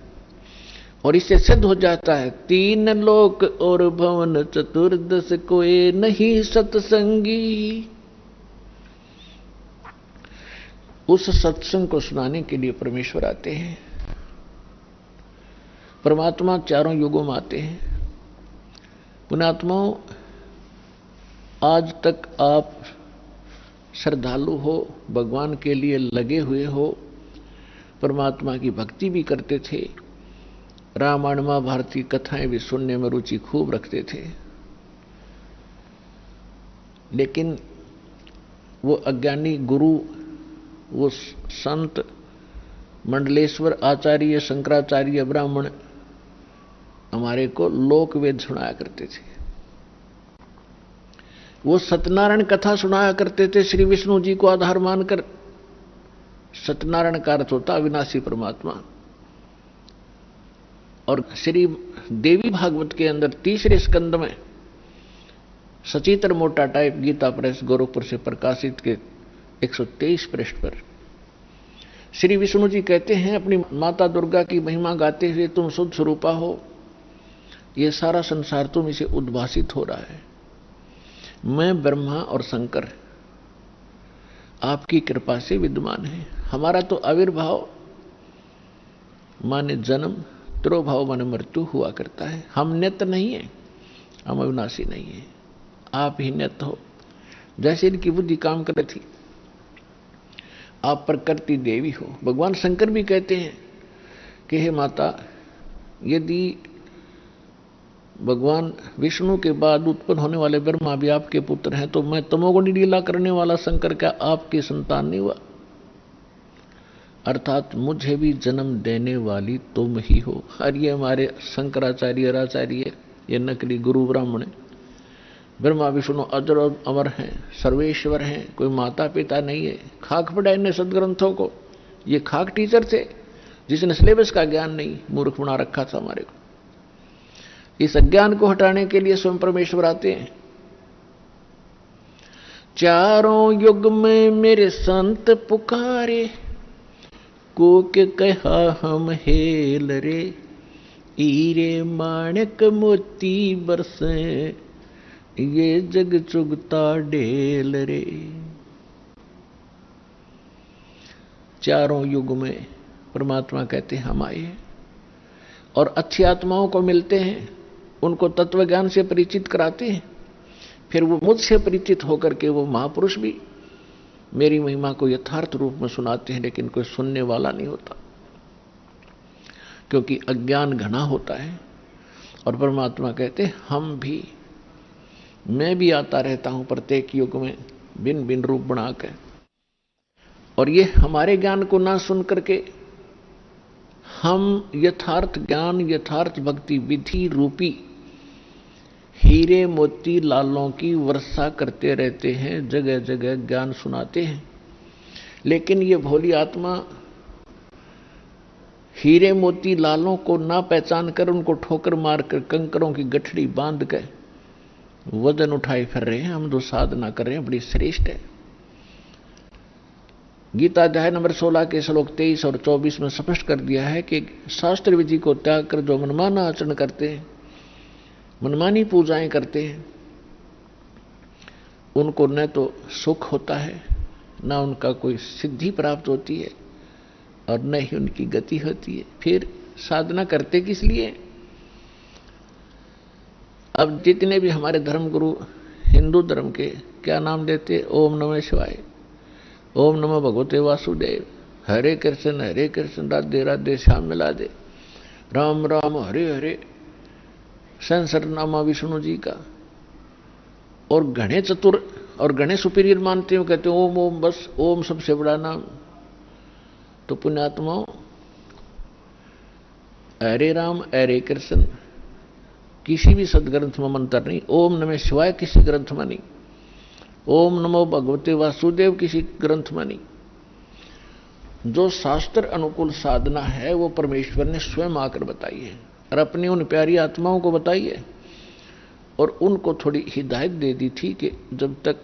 और इससे सिद्ध हो जाता है 3 लोक और भवन चतुर्दश कोई नहीं सत्संगी। उस सत्संग को सुनाने के लिए परमेश्वर आते हैं। परमात्मा चारों युगों में आते हैं। पुण्यात्माओं, आज तक आप श्रद्धालु हो, भगवान के लिए लगे हुए हो, परमात्मा की भक्ति भी करते थे, रामायण महाभारत की कथाएं भी सुनने में रुचि खूब रखते थे, लेकिन वो अज्ञानी गुरु, वो संत मंडलेश्वर आचार्य, शंकराचार्य, ब्राह्मण हमारे को लोक वेद सुनाया करते थे। वो सत्यनारायण कथा सुनाया करते थे श्री विष्णु जी को आधार मानकर। सत्यनारायण का अर्थ होता अविनाशी परमात्मा। और श्री देवी भागवत के अंदर 3रे स्कंद में सचित्र मोटा टाइप गीता प्रेस गोरखपुर से प्रकाशित के 123 पृष्ठ पर श्री विष्णु जी कहते हैं अपनी माता दुर्गा की महिमा गाते हुए, तुम शुद्ध स्वरूपा हो, ये सारा संसार तुम इसे उद्भासित हो रहा है। मैं ब्रह्मा और शंकर आपकी कृपा से विद्यमान है। हमारा तो आविर्भाव माने जन्म, तिरोभाव माने मृत्यु हुआ करता है। हम नित्य नहीं है, हम अविनाशी नहीं है, आप ही नित्य हो। जैसे इनकी बुद्धि काम कर रही थी, आप प्रकृति देवी हो। भगवान शंकर भी कहते हैं कि हे माता, यदि भगवान विष्णु के बाद उत्पन्न होने वाले ब्रह्मा भी आपके पुत्र हैं, तो मैं तमोगुणी लीला करने वाला शंकर क्या आपकी संतान नहीं हुआ? अर्थात मुझे भी जन्म देने वाली तुम ही हो। और ये हमारे शंकराचार्य आचार्य, ये नकली गुरु ब्राह्मण है। ब्रह्मा विष्णु अजर और अमर हैं, सर्वेश्वर हैं, कोई माता पिता नहीं है। खाक पड़ा इन्हें सदग्रंथों को। ये खाक टीचर थे जिसने सिलेबस का ज्ञान नहीं, मूर्ख बना रखा था हमारे को। इस अज्ञान को हटाने के लिए स्वयं परमेश्वर आते हैं। चारों युग में मेरे संत पुकारे, कोक कहा हम हेल रे, हीरे माणक मोती बरसे, ये जग चुगता ढेल रे। चारों युग में परमात्मा कहते हैं हम आए हैं और अच्छी आत्माओं को मिलते हैं, उनको तत्व ज्ञान से परिचित कराते हैं। फिर वो मुझसे परिचित होकर के वो महापुरुष भी मेरी महिमा को यथार्थ रूप में सुनाते हैं, लेकिन कोई सुनने वाला नहीं होता, क्योंकि अज्ञान घना होता है। और परमात्मा कहते हैं हम भी, मैं भी आता रहता हूं प्रत्येक युग में भिन्न भिन्न रूप बनाकर। और ये हमारे ज्ञान को ना सुन करके हम यथार्थ ज्ञान, यथार्थ भक्ति विधि रूपी हीरे मोती लालों की वर्षा करते रहते हैं, जगह जगह ज्ञान सुनाते हैं। लेकिन ये भोली आत्मा हीरे मोती लालों को ना पहचान कर उनको ठोकर मारकर कंकरों की गठड़ी बांध कर वजन उठाए फिर रहे हैं। हम जो साधना कर रहे हैं बड़ी श्रेष्ठ है। गीता अध्याय नंबर 16 के श्लोक 23 और 24 में स्पष्ट कर दिया है कि शास्त्र विधि को त्याग कर जो मनमाना आचरण करते हैं, मनमानी पूजाएं करते हैं, उनको न तो सुख होता है, न उनका कोई सिद्धि प्राप्त होती है और न ही उनकी गति होती है। फिर साधना करते किस लिए? अब जितने भी हमारे धर्म गुरु हिंदू धर्म के क्या नाम देते? ओम नमः शिवाय, ओम नमः भगवते वासुदेव, हरे कृष्ण राधे राधे श्याम मिला दे, राम राम हरे हरे, सहस्रनामा विष्णु जी का। और घने चतुर और घने सुपीरियर मानते हो, कहते हैं ओम ओम, बस ओम सबसे बड़ा नाम। तो पुण्यात्माओं, हरे राम हरे कृष्ण किसी भी सदग्रंथ में मंत्र नहीं, ओम नमः शिवाय किसी ग्रंथ में नहीं, ओम नमो भगवते वासुदेव किसी ग्रंथ में नहीं। जो शास्त्र अनुकूल साधना है वो परमेश्वर ने स्वयं आकर बताई है और अपनी उन प्यारी आत्माओं को बताई है। और उनको थोड़ी हिदायत दे दी थी कि जब तक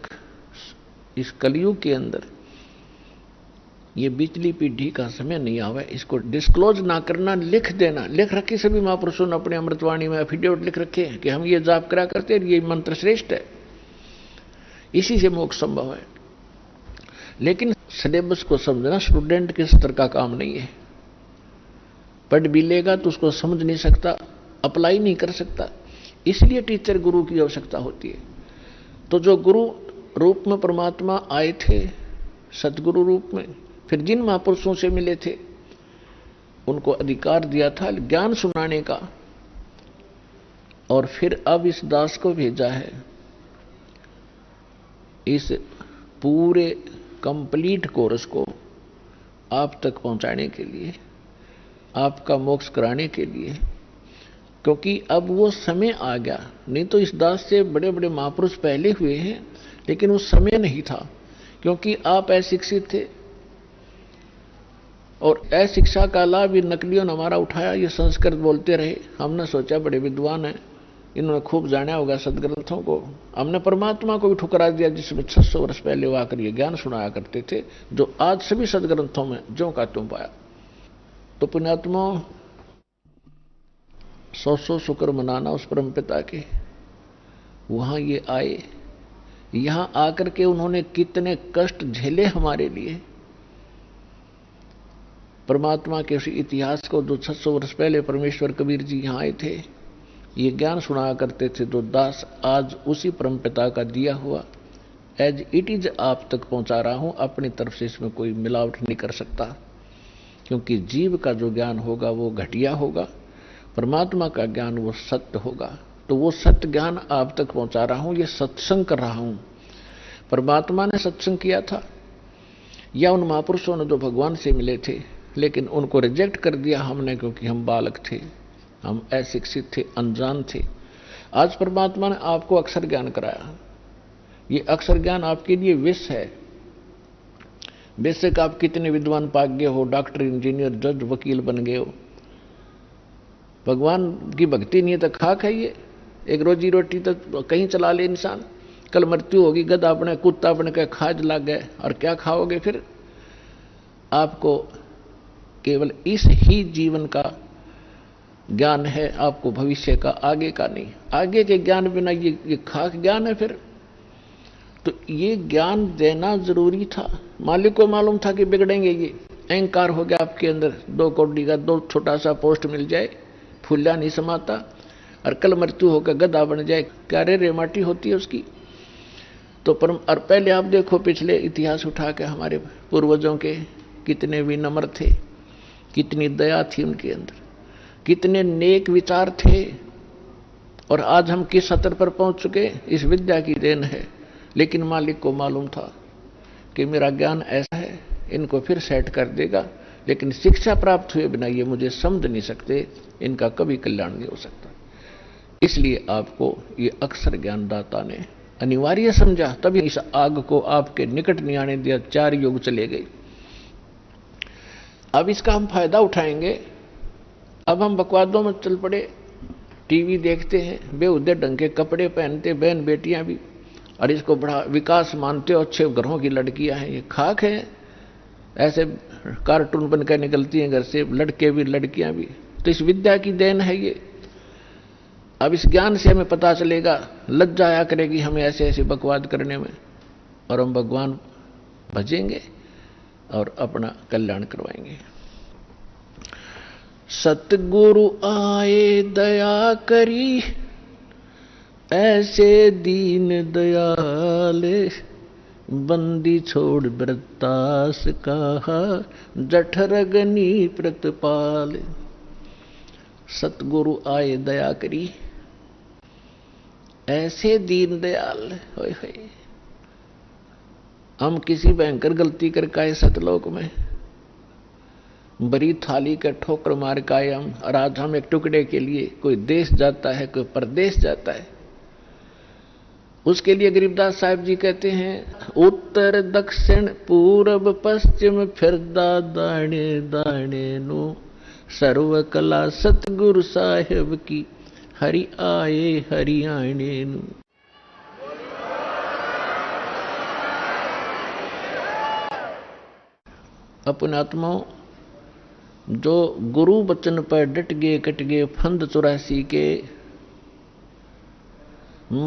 इस कलयुग के अंदर ये बिजली पीढ़ी का समय नहीं आवे, इसको डिस्क्लोज ना करना, लिख देना। लिख रखी सभी महापुरुषों ने अपने अमृतवाणी में एफिडेविट लिख रखे हैं कि हम ये जाप करा करते हैं, ये मंत्र श्रेष्ठ है, इसी से मोक्ष संभव है। लेकिन सिलेबस को समझना स्टूडेंट के स्तर का काम नहीं है। पढ़ भी लेगा तो उसको समझ नहीं सकता, अप्लाई नहीं कर सकता। इसलिए टीचर गुरु की आवश्यकता होती है। तो जो गुरु रूप में परमात्मा आए थे, सतगुरु रूप में, फिर जिन महापुरुषों से मिले थे उनको अधिकार दिया था ज्ञान सुनाने का, और फिर अब इस दास को भेजा है इस पूरे कंप्लीट कोर्स को आप तक पहुंचाने के लिए, आपका मोक्ष कराने के लिए। क्योंकि अब वो समय आ गया, नहीं तो इस दास से बड़े बड़े महापुरुष पहले हुए हैं, लेकिन उस समय नहीं था, क्योंकि आप अशिक्षित थे। और अशिक्षा का लाभ ये नकलियों ने हमारा उठाया, ये संस्कृत बोलते रहे। हमने सोचा बड़े विद्वान हैं, इन्होंने खूब जाना होगा सदग्रंथों को। हमने परमात्मा को भी ठुकरा दिया जिसमें 600 वर्ष पहले वो आकर ये ज्ञान सुनाया करते थे, जो आज सभी सदग्रंथों में ज्यों का त्यों पाया। तो पुण्यात्मा 100 शुक्र मनाना उस परम पिता के। वहां ये आए, यहां आकर के उन्होंने कितने कष्ट झेले हमारे लिए। परमात्मा के उस इतिहास को जो 600 वर्ष पहले परमेश्वर कबीर जी यहां आए थे, ये ज्ञान सुनाया करते थे, जो दास आज उसी परम पिता का दिया हुआ एज इट इज आप तक पहुंचा रहा हूं। अपनी तरफ से इसमें कोई मिलावट नहीं कर सकता, क्योंकि जीव का जो ज्ञान होगा वो घटिया होगा, परमात्मा का ज्ञान वो सत्य होगा। तो वो सत्य ज्ञान आप तक पहुंचा रहा हूं, ये सत्संग कर रहा हूं। परमात्मा ने सत्संग किया था या उन महापुरुषों ने जो भगवान से मिले थे, लेकिन उनको रिजेक्ट कर दिया हमने, क्योंकि हम बालक थे, हम अशिक्षित थे, अनजान थे। आज परमात्मा ने आपको अक्षर ज्ञान कराया। ये अक्षर ज्ञान आपके लिए विष है। बेशक आप कितने विद्वान पाग्य हो, डॉक्टर, इंजीनियर, जज, वकील बन गए हो, भगवान की भक्ति नहीं है तो खाक है ये। एक रोजी रोटी तो कहीं चला ले इंसान, कल मृत्यु होगी, गधा अपने कुत्ता अपने के खाज लग गए, और क्या खाओगे फिर? आपको केवल इस ही जीवन का ज्ञान है, आपको भविष्य का, आगे का नहीं। आगे के ज्ञान बिना ये खाक ज्ञान है फिर। तो ये ज्ञान देना जरूरी था। मालिक को मालूम था कि बिगड़ेंगे ये। अहंकार हो गया आपके अंदर, 2 कौड़ी का 2 छोटा सा पोस्ट मिल जाए, फूला नहीं समाता, और कल मृत्यु होकर गधा बन जाए, क्या रे माटी होती है उसकी। तो और पहले आप देखो पिछले इतिहास उठा के, हमारे पूर्वजों के कितने विनम्र थे, कितनी दया थी उनके अंदर, कितने नेक विचार थे। और आज हम किस स्तर पर पहुंच चुके, इस विद्या की देन है। लेकिन मालिक को मालूम था कि मेरा ज्ञान ऐसा है, इनको फिर सेट कर देगा, लेकिन शिक्षा प्राप्त हुए बिना ये मुझे समझ नहीं सकते, इनका कभी कल्याण नहीं हो सकता। इसलिए आपको ये अक्षर ज्ञानदाता ने अनिवार्य समझा, तभी इस आग को आपके निकट नहीं आने दिया। 4 युग चले गए। अब इसका हम फायदा उठाएंगे। अब हम बकवादों में चल पड़े, टीवी देखते हैं, बेहुदे ढंग के कपड़े पहनते बहन बेटियां भी, और इसको बड़ा विकास मानते हो, अच्छे घरों की लड़कियां हैं, ये खाक है। ऐसे कार्टून बनकर निकलती हैं घर से, लड़के भी लड़कियां भी। तो इस विद्या की देन है ये। अब इस ज्ञान से हमें पता चलेगा, लज्जा आया करेगी हमें ऐसे ऐसे बकवाद करने में, और हम भगवान भजेंगे और अपना कल्याण करवाएंगे। सतगुरु आए दया करी, ऐसे दीन दयाले, बंदी छोड़ व्रतास कहा, जठरगनी प्रतिपाल। सतगुरु आए दया करी, ऐसे दीन दयाल। होय होय, हम किसी भयंकर गलती करके आए सतलोक में, बड़ी थाली का ठोकर मार के आए हम, और आज हम एक टुकड़े के लिए कोई देश जाता है, कोई परदेश जाता है। उसके लिए गरीबदास साहब जी कहते हैं, उत्तर दक्षिण पूर्व पश्चिम फिरदा दाणे दाणे नो, सर्व कला सतगुरु साहेब की, हरि आए हरियाणे नु। अपने आत्माओं, जो गुरु बचन पर डट गए कट गए फंद 84 के,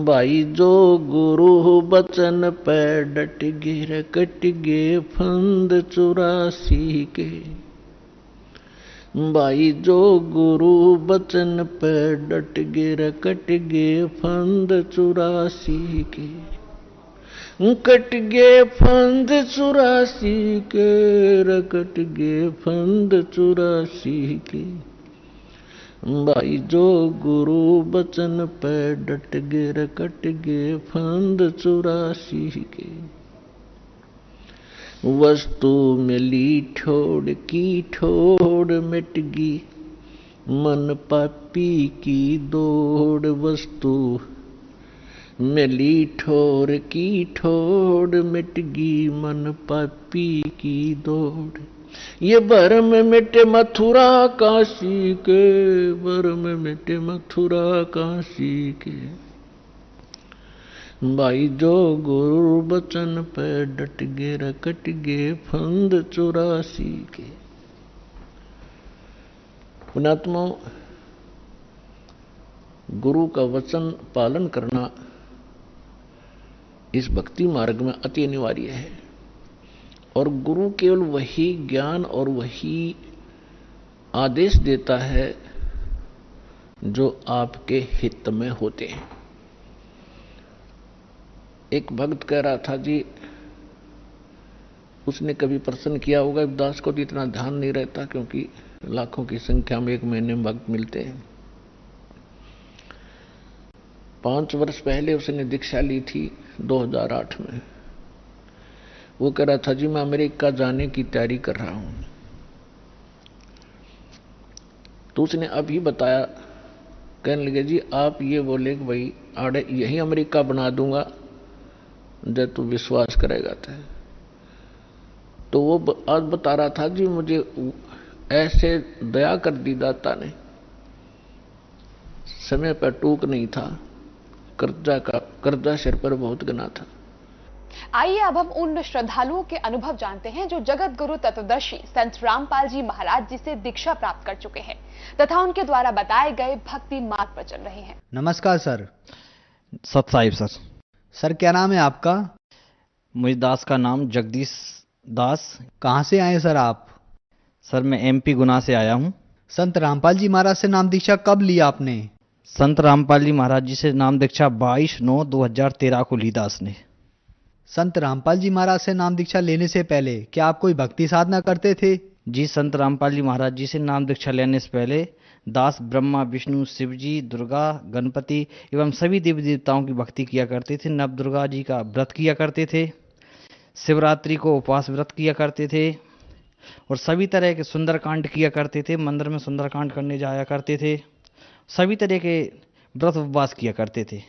भाई जो गुरु बचन पर डट गए कट गए फंद 84 के, भाई जो गुरु बचन पर डट गए कट गए फंद 84 के, कट गए फंद 84 के, कट गए फंद 84 के, भाई जो गुरु बचन पे डट गए कट गए फंद 84 के। वस्तु मिली ठोड़ की ठोड़ मिट गई, मन पापी की दौड़। वस्तु मिली ठोर की ठोड़ मिट गई, मन पापी की दौड़। ये भरम मिटे मथुरा काशी के, भरम मिटे मथुरा काशी के, भाई जो गुरु बचन पे डट गे रकट गे फंद 84 के। पुण्यात्मा, गुरु का वचन पालन करना इस भक्ति मार्ग में अति अनिवार्य है। और गुरु केवल वही ज्ञान और वही आदेश देता है जो आपके हित में होते हैं। एक भक्त कह रहा था जी, उसने कभी प्रश्न किया होगा, दास को तो इतना ध्यान नहीं रहता क्योंकि लाखों की संख्या में एक महीने में भक्त मिलते हैं। 5 वर्ष पहले उसने दीक्षा ली थी 2008 में। वो कह रहा था जी मैं अमेरिका जाने की तैयारी कर रहा हूं। तो उसने अभी बताया, कहने लगे जी आप ये बोले कि भाई आड़े यही अमेरिका बना दूंगा जब तू विश्वास करेगा। तो वो आज बता रहा था जी मुझे ऐसे दया कर दी दाता ने, समय पर टूक नहीं था, कर्जा सिर पर बहुत गना था। आइए अब हम उन श्रद्धालुओं के अनुभव जानते हैं जो जगत गुरु तत्वदर्शी संत रामपाल जी महाराज जी से दीक्षा प्राप्त कर चुके हैं तथा उनके द्वारा बताए गए भक्ति मार्ग पर चल रहे हैं। नमस्कार सर। सत साहिब सर। सर क्या नाम है आपका? मुझे दास का नाम जगदीश दास। कहाँ से आए सर आप? सर मैं एमपी गुना से आया हूँ। संत रामपाल जी महाराज से नाम दीक्षा कब ली आपने? संत रामपाल जी महाराज जी से नाम दीक्षा 22/9/2013 को ली दास ने। संत रामपाल जी महाराज से नाम दीक्षा लेने से पहले क्या आप कोई भक्ति साधना करते थे? जी, संत रामपाल जी महाराज जी से नाम दीक्षा लेने से पहले दास ब्रह्मा विष्णु शिव जी दुर्गा गणपति एवं सभी देवी देवताओं की भक्ति किया करते थे। नव दुर्गा जी का व्रत किया करते थे, शिवरात्रि को उपवास व्रत किया करते थे और सभी तरह के सुंदरकांड किया करते थे। मंदिर में सुंदरकांड करने जाया करते थे, सभी तरह के व्रत उपवास किया करते थे।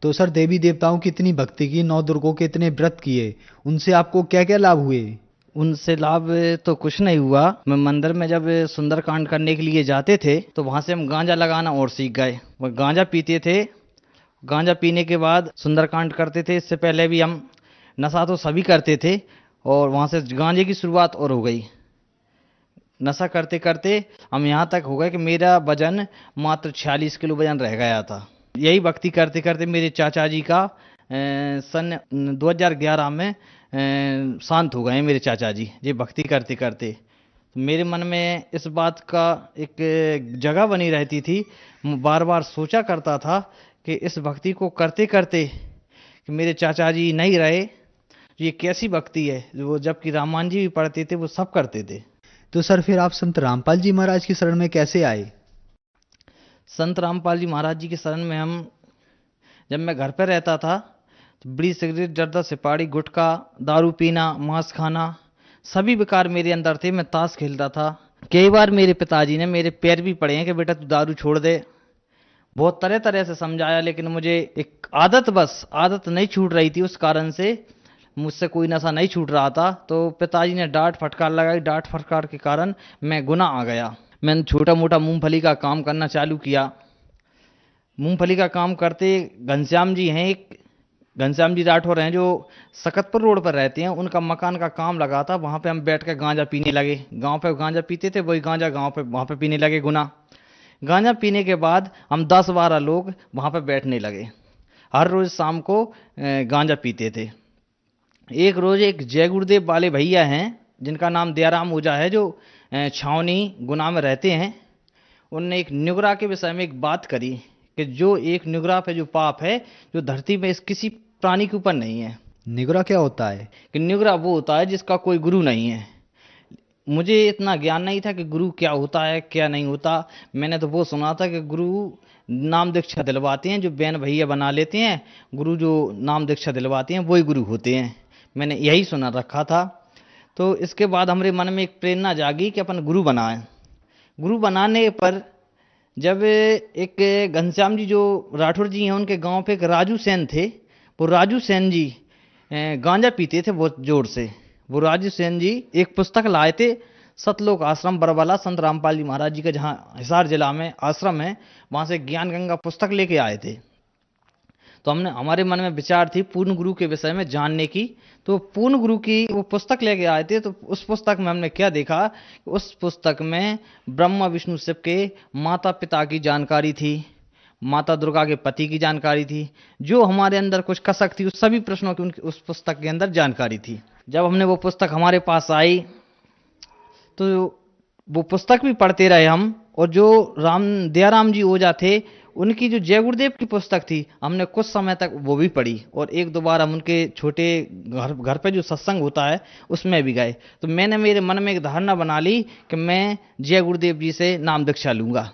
तो सर देवी देवताओं की इतनी भक्ति की, 9 दुर्गों के इतने व्रत किए, उनसे आपको क्या क्या लाभ हुए? उनसे लाभ तो कुछ नहीं हुआ। मैं मंदिर में जब सुंदरकांड करने के लिए जाते थे तो वहां से हम गांजा लगाना और सीख गए। वह गांजा पीते थे, गांजा पीने के बाद सुंदरकांड करते थे। इससे पहले भी हम नशा तो सभी करते थे और वहां से गांजे की शुरुआत और हो गई। नशा करते करते हम यहाँ तक हो गए कि मेरा वजन मात्र 46 किलो वजन रह गया था। यही भक्ति करते करते मेरे चाचा जी का सन 2011 में शांत हो गए मेरे चाचा जी। ये भक्ति करते करते तो मेरे मन में इस बात का एक जगह बनी रहती थी। बार बार सोचा करता था कि इस भक्ति को करते करते कि मेरे चाचा जी नहीं रहे, ये कैसी भक्ति है। वो जबकि रामायण जी भी पढ़ते थे, वो सब करते थे। तो सर फिर आप संत रामपाल जी महाराज की शरण में कैसे आए? संत रामपाल जी महाराज जी की शरण में हम जब मैं घर पर रहता था तो बीड़ी सिगरेट जर्दा सुपारी गुटखा दारू पीना मांस खाना सभी विकार मेरे अंदर थे। मैं ताश खेलता था। कई बार मेरे पिताजी ने मेरे पैर भी पड़े हैं कि बेटा तू दारू छोड़ दे। बहुत तरह तरह से समझाया, लेकिन मुझे एक आदत नहीं छूट रही थी। उस कारण से मुझसे कोई नशा नहीं छूट रहा था। तो पिताजी ने डांट फटकार लगाई। डांट फटकार के कारण मैं गुनाह आ गया। मैंने छोटा मोटा मूंगफली का काम करना चालू किया। मूंगफली का काम करते घनश्याम जी हैं, एक घनश्याम जी राठौर हैं जो सकतपुर रोड पर रहते हैं, उनका मकान का काम लगा था। वहाँ पे हम बैठ कर गांजा पीने लगे। गांव पे गांजा पीते थे, वही गांजा गांव पे वहाँ पे पीने लगे गुना। गांजा पीने के बाद हम 10-12 लोग वहाँ पे बैठने लगे। हर रोज शाम को गांजा पीते थे। एक रोज एक जय गुरुदेव वाले भैया हैं जिनका नाम दयाराम ओझा है, जो छावनी गुना में रहते हैं। उनने एक न्युगरा के विषय में एक बात करी कि जो एक न्युगरा पे जो पाप है जो धरती में इस किसी प्राणी के ऊपर नहीं है। न्युगरा क्या होता है? कि न्युगरा वो होता है जिसका कोई गुरु नहीं है। मुझे इतना ज्ञान नहीं था कि गुरु क्या होता है क्या नहीं होता। मैंने तो वो सुना था कि गुरु नाम दीक्षा दिलवाते हैं, जो बहन भैया बना लेते हैं। गुरु जो नाम दीक्षा दिलवाते हैं वही गुरु होते हैं। मैंने यही सुना रखा था। तो इसके बाद हमारे मन में एक प्रेरणा जागी कि अपन गुरु बनाएं। गुरु बनाने पर जब एक घनश्याम जी जो राठौर जी हैं, उनके गांव पे एक राजू सेन थे। वो राजू सेन जी गांजा पीते थे बहुत जोर से। वो राजू सेन जी एक पुस्तक लाए थे, सतलोक आश्रम बरवाला संत रामपाल जी महाराज जी का जहाँ हिसार जिला में आश्रम है, वहां से ज्ञान गंगा पुस्तक लेके आए थे। तो हमारे मन में विचार थी पूर्ण गुरु के विषय में जानने की। तो पूर्ण गुरु की वो पुस्तक लेके आए थे। तो उस पुस्तक में हमने क्या देखा, उस पुस्तक में ब्रह्मा विष्णु शिव के माता पिता की जानकारी थी, माता दुर्गा के पति की जानकारी थी, जो हमारे अंदर कुछ कसक थी उस सभी प्रश्नों की उनकी उस पुस्तक के अंदर जानकारी थी। जब हमने वो पुस्तक हमारे पास आई तो वो पुस्तक भी पढ़ते रहे हम, और जो दयाराम जी ओझा थे उनकी जो जय गुरुदेव की पुस्तक थी हमने कुछ समय तक वो भी पढ़ी, और एक दो बार हम उनके छोटे घर पे जो सत्संग होता है उसमें भी गए। तो मैंने मेरे मन में एक धारणा बना ली कि मैं जय गुरुदेव जी से नाम दीक्षा लूंगा।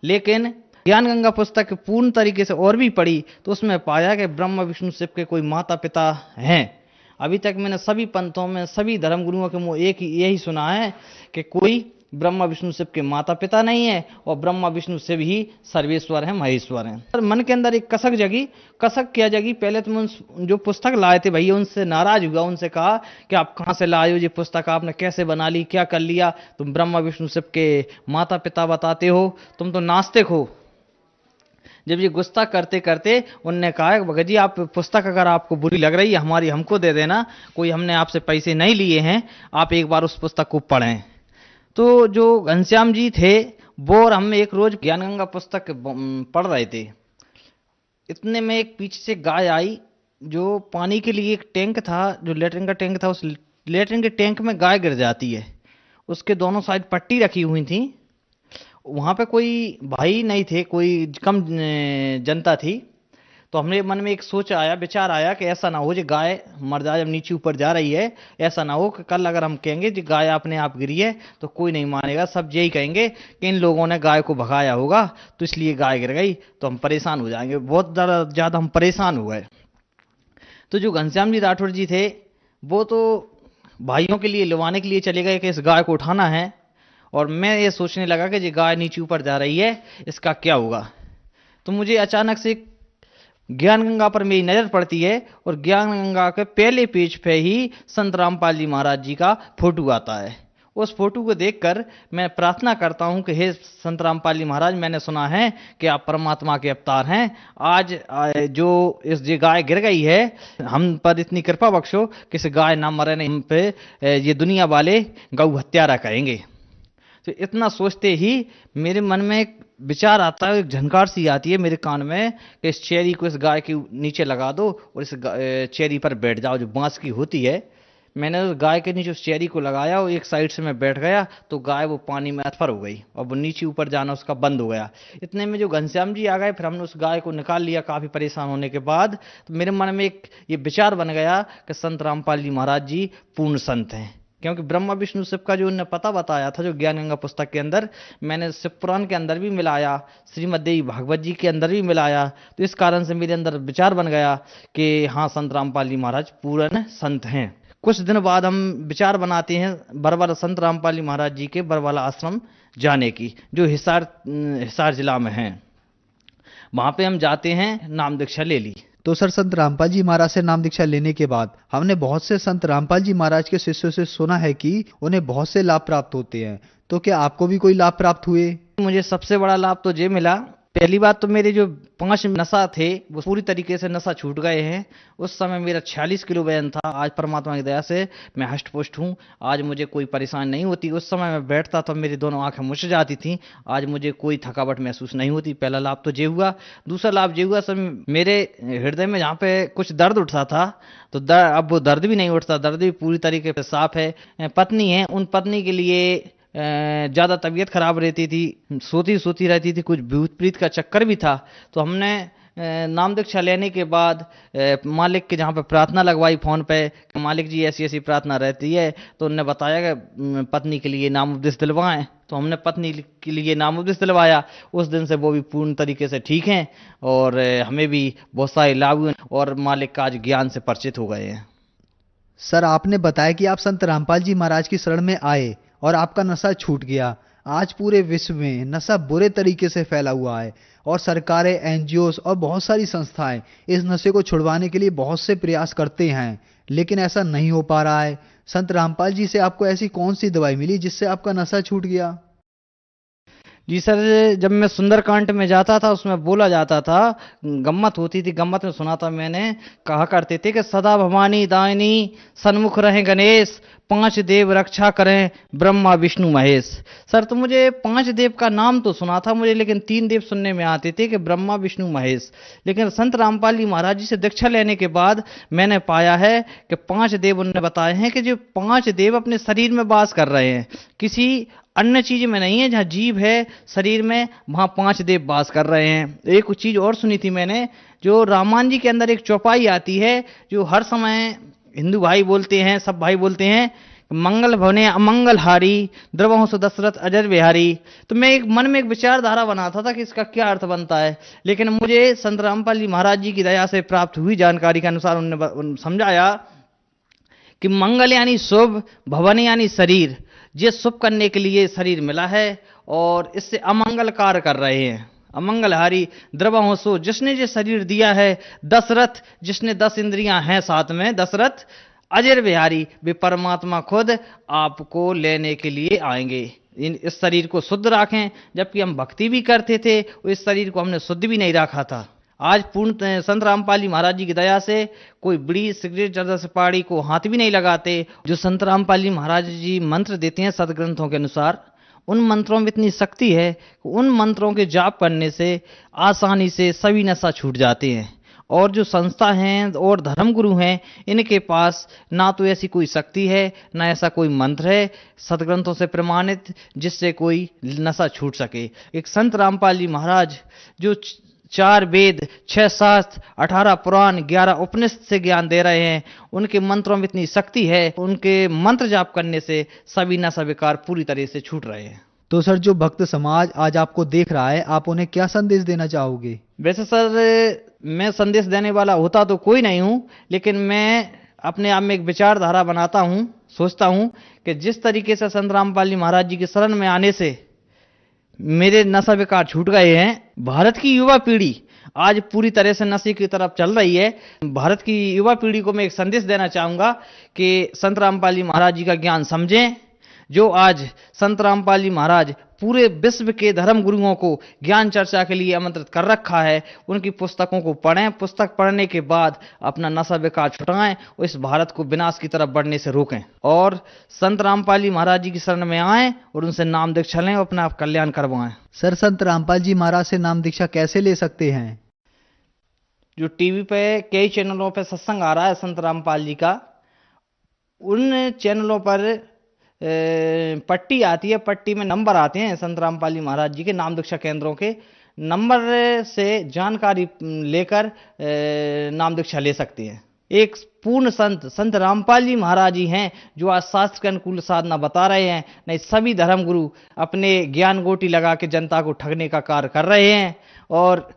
लेकिन ज्ञान गंगा पुस्तक पूर्ण तरीके से और भी पढ़ी तो उसमें पाया कि ब्रह्मा विष्णु शिव के कोई माता पिता हैं। अभी तक मैंने सभी पंथों में सभी धर्म गुरुओं के मुंह एक ही यही सुना है कि कोई ब्रह्मा विष्णु शिव के माता पिता नहीं है, और ब्रह्मा विष्णु शिव ही सर्वेश्वर हैं, महेश्वर हैं। पर मन के अंदर एक कसक जगी। कसक क्या जगी, पहले तो मैं जो पुस्तक लाए थे भैया उनसे नाराज हुआ, उनसे कहा कि आप कहाँ से लाए हो ये पुस्तक, आपने कैसे बना ली, क्या कर लिया, तुम ब्रह्मा विष्णु शिव के माता पिता बताते हो, तुम तो नास्तिक हो। जब ये गुस्सा करते करते उनने कहा भगत जी आप पुस्तक अगर आपको बुरी लग रही है हमारी हमको दे देना, कोई हमने आपसे पैसे नहीं लिए हैं, आप एक बार उस पुस्तक को पढ़ें। तो जो घनश्याम जी थे वो और हम एक रोज ज्ञान गंगा पुस्तक पढ़ रहे थे, इतने में एक पीछे से गाय आई। जो पानी के लिए एक टैंक था, जो लेटरिन का टैंक था, उस लेटरिन के टैंक में गाय गिर जाती है, उसके दोनों साइड पट्टी रखी हुई थी। वहां पे कोई भाई नहीं थे, कोई कम जनता थी। तो हमने मन में एक सोच आया, विचार आया कि ऐसा ना हो जो गाय मर जाए जब नीचे ऊपर जा रही है, ऐसा ना हो कि कल अगर हम कहेंगे कि गाय अपने आप गिरी है तो कोई नहीं मानेगा, सब यही कहेंगे कि इन लोगों ने गाय को भगाया होगा तो इसलिए गाय गिर गई, तो हम परेशान हो जाएंगे। बहुत ज़्यादा हम परेशान हो गए। तो जो घनश्याम जी राठौर जी थे वो तो भाइयों के लिए लिवाने के लिए चले गए कि इस गाय को उठाना है, और मैं ये सोचने लगा कि ये गाय नीचे ऊपर जा रही है, इसका क्या होगा। तो मुझे अचानक से ज्ञान गंगा पर मेरी नजर पड़ती है, और ज्ञान गंगा के पहले पेज पे ही संत रामपाल जी महाराज जी का फोटो आता है। उस फोटो को देखकर मैं प्रार्थना करता हूं कि हे संत रामपाल जी महाराज, मैंने सुना है कि आप परमात्मा के अवतार हैं। आज जो इस ये गाय गिर गई है, हम पर इतनी कृपा बख्शो कि इस गाय ना मरे, नहीं हम पे ये दुनिया वाले गौ हत्यारा कहेंगे। तो इतना सोचते ही मेरे मन में एक विचार आता है, एक झनकार सी आती है मेरे कान में कि इस चेरी को इस गाय के नीचे लगा दो और इस चेरी पर बैठ जाओ, जो बांस की होती है। मैंने उस गाय के नीचे उस चेरी को लगाया और एक साइड से मैं बैठ गया, तो गाय वो पानी में अथर हो गई और वो नीचे ऊपर जाना उसका बंद हो गया। इतने में जो घनश्याम जी आ गए, फिर हमने उस गाय को निकाल लिया काफ़ी परेशान होने के बाद। तो मेरे मन में एक ये विचार बन गया कि संत रामपाल जी महाराज जी पूर्ण संत हैं, क्योंकि ब्रह्मा विष्णु शिव का जो उन्होंने पता बताया था जो ज्ञान गंगा पुस्तक के अंदर, मैंने शिव पुराण के अंदर भी मिलाया, श्रीमद् देवी भागवत जी के अंदर भी मिलाया। तो इस कारण से मेरे अंदर विचार बन गया कि हाँ, संत रामपाल जी महाराज पूर्ण संत हैं। कुछ दिन बाद हम विचार बनाते हैं बरवाला संत रामपाल जी महाराज जी के बरवाला आश्रम जाने की, जो हिसार जिला में है। वहां पे हम जाते हैं, नाम दीक्षा ले ली। तो सर, संत रामपाल जी महाराज से नाम दीक्षा लेने के बाद हमने बहुत से संत रामपाल जी महाराज के शिष्यों से सुना है कि उन्हें बहुत से लाभ प्राप्त होते हैं, तो क्या आपको भी कोई लाभ प्राप्त हुए? मुझे सबसे बड़ा लाभ तो ये मिला, पहली बात तो मेरे जो 5 नशा थे वो पूरी तरीके से नशा छूट गए हैं। उस समय मेरा 46 किलो वजन था, आज परमात्मा की दया से मैं हष्ट पुष्ट हूँ, आज मुझे कोई परेशानी नहीं होती। उस समय मैं बैठता तो मेरी दोनों आंखें मुछ जाती थी, आज मुझे कोई थकावट महसूस नहीं होती। पहला लाभ तो ये हुआ। दूसरा लाभ ये हुआ, सर मेरे हृदय में जहाँ पे कुछ दर्द उठता था तो अब वो दर्द भी नहीं उठता, दर्द भी पूरी तरीके से साफ है। पत्नी है, उन पत्नी के लिए ज़्यादा तबीयत खराब रहती थी, सोती रहती थी, कुछ भूत प्रीत का चक्कर भी था। तो हमने नाम दीक्षा लेने के बाद मालिक के जहाँ पे प्रार्थना लगवाई फ़ोन पे, मालिक जी ऐसी ऐसी प्रार्थना रहती है, तो उन्होंने बताया कि पत्नी के लिए नाम उपदेश दिलवाएं। तो हमने पत्नी के लिए नाम उपदेश दिलवाया। उस दिन से वो भी पूर्ण तरीके से ठीक हैं और हमें भी बहुत सारे लाभ हुए और मालिक का आज ज्ञान से परिचित हो गए हैं। सर, आपने बताया कि आप संत रामपाल जी महाराज की शरण में आए और आपका नशा छूट गया। आज पूरे विश्व में नशा बुरे तरीके से फैला हुआ है। और सरकारें, एनजीओ और बहुत सारी संस्थाएं इस नशे को छुड़वाने के लिए बहुत से प्रयास करते हैं, लेकिन ऐसा नहीं हो पा रहा है। संत रामपाल जी से आपको ऐसी कौन सी दवाई मिली जिससे आपका नशा छूट गया? जी सर, जब मैं सुंदरकांड में जाता था उसमें बोला जाता था, गम्मत होती थी, गम्मत में सुना था मैंने, कहा करते थे कि सदा भवानी दायनी सन्मुख रहे गणेश, 5 देव रक्षा करें ब्रह्मा विष्णु महेश। सर तो मुझे 5 देव का नाम तो सुना था मुझे, लेकिन 3 देव सुनने में आते थे कि ब्रह्मा विष्णु महेश। लेकिन संत रामपाल जी महाराज जी से दीक्षा लेने के बाद मैंने पाया है कि 5 देव उन्होंने बताए हैं कि जो 5 देव अपने शरीर में वास कर रहे हैं, किसी अन्य चीज में नहीं है। जहां जीव है शरीर में, वहां 5 देव वास कर रहे हैं। एक चीज और सुनी थी मैंने, जो रामायण जी के अंदर एक चौपाई आती है जो हर समय हिंदू भाई बोलते हैं, सब भाई बोलते हैं, मंगल भवने अमंगल हारी, द्रवहंस दशरथ अजर बिहारी। तो मैं एक मन में एक विचारधारा बनाता था कि इसका क्या अर्थ बनता है, लेकिन मुझे संत रामपाल जी महाराज जी की दया से प्राप्त हुई जानकारी के अनुसार उन्होंने समझाया कि मंगल यानी शुभ, भवन यानी शरीर, ये शुभ करने के लिए शरीर मिला है और इससे अमंगल कार्य कर रहे हैं। अमंगलहारी द्रवहंसो, जिसने ये शरीर दिया है, दशरथ जिसने 10 इंद्रियां हैं साथ में, दशरथ अजर बिहारी, वे परमात्मा खुद आपको लेने के लिए आएंगे। इस शरीर को शुद्ध रखें, जबकि हम भक्ति भी करते थे, इस शरीर को हमने शुद्ध भी नहीं रखा था। आज पूर्ण संत रामपाल जी महाराज जी की दया से कोई बीड़ी सिगरेट जर्दा सुपारी को हाथ भी नहीं लगाते। जो संत रामपाल जी महाराज जी मंत्र देते हैं सदग्रंथों के अनुसार, उन मंत्रों में इतनी शक्ति है कि उन मंत्रों के जाप करने से आसानी से सभी नशा छूट जाते हैं। और जो संस्था हैं और धर्मगुरु हैं, इनके पास ना तो ऐसी कोई शक्ति है, ना ऐसा कोई मंत्र है सदग्रंथों से प्रमाणित जिससे कोई नशा छूट सके। एक संत रामपाल जी महाराज जो 4 वेद, 6 शास्त्र, 18 पुराण, 11 उपनिषद से ज्ञान दे रहे हैं, उनके मंत्रों में इतनी शक्ति है, उनके मंत्र जाप करने से सभी नशा विकार पूरी तरह से छूट रहे हैं। तो सर, जो भक्त समाज आज आपको देख रहा है, आप उन्हें क्या संदेश देना चाहोगे? वैसे सर, मैं संदेश देने वाला होता तो कोई नहीं हूं, लेकिन मैं अपने आप में एक विचारधारा बनाता हूं, सोचता हूं कि जिस तरीके से संत रामपाल जी महाराज जी के शरण में आने से मेरे नशा विकार छूट गए हैं, भारत की युवा पीढ़ी आज पूरी तरह से नशे की तरफ चल रही है। भारत की युवा पीढ़ी को मैं एक संदेश देना चाहूंगा कि संत रामपाल जी महाराज जी का ज्ञान समझें। जो आज संत रामपाल जी महाराज पूरे विश्व के धर्म गुरुओं को ज्ञान चर्चा के लिए आमंत्रित कर रखा है, उनकी पुस्तकों को पढ़ें। पुस्तक पढ़ने के बाद अपना नशा विकार छुटाएं और इस भारत को विनाश की तरफ बढ़ने से रोकें, और संत रामपाल जी महाराज जी की शरण में आएं और उनसे नाम दीक्षा लें और अपना आप कल्याण करवाएं। सर, संत रामपाल जी महाराज से नाम दीक्षा कैसे ले सकते हैं? जो टीवी पे कई चैनलों पे सत्संग आ रहा है संत रामपाल जी का, उन चैनलों पर पट्टी आती है, पट्टी में नंबर आते हैं संत रामपाल जी महाराज जी के नाम दीक्षा केंद्रों के, नंबर से जानकारी लेकर नाम दीक्षा ले सकते हैं। एक पूर्ण संत रामपाल जी महाराज जी हैं जो आज शास्त्र के अनुकूल साधना बता रहे हैं। नहीं, सभी धर्म गुरु अपने ज्ञान गोटी लगा के जनता को ठगने का कार्य कर रहे हैं। और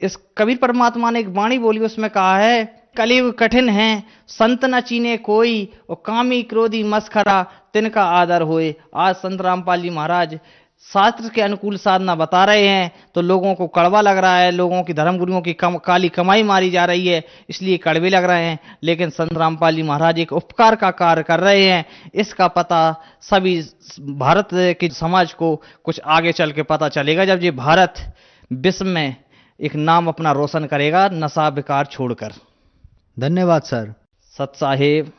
इस कबीर परमात्मा ने एक वाणी बोली, उसमें कहा है, कलयुग कठिन है, संत न चीने कोई, और कामी क्रोधी मस्खरा तिनका आदर होए। आज संत रामपाल जी महाराज शास्त्र के अनुकूल साधना बता रहे हैं तो लोगों को कड़वा लग रहा है, लोगों की धर्म गुरुओं की काली कमाई मारी जा रही है, इसलिए कड़वे लग रहे हैं। लेकिन संत रामपाल जी महाराज एक उपकार का कार्य कर रहे हैं, इसका पता सभी भारत के समाज को कुछ आगे चल के पता चलेगा, जब ये भारत विश्व में एक नाम अपना रोशन करेगा नशा विकार छोड़कर। धन्यवाद सर। सत साहेब।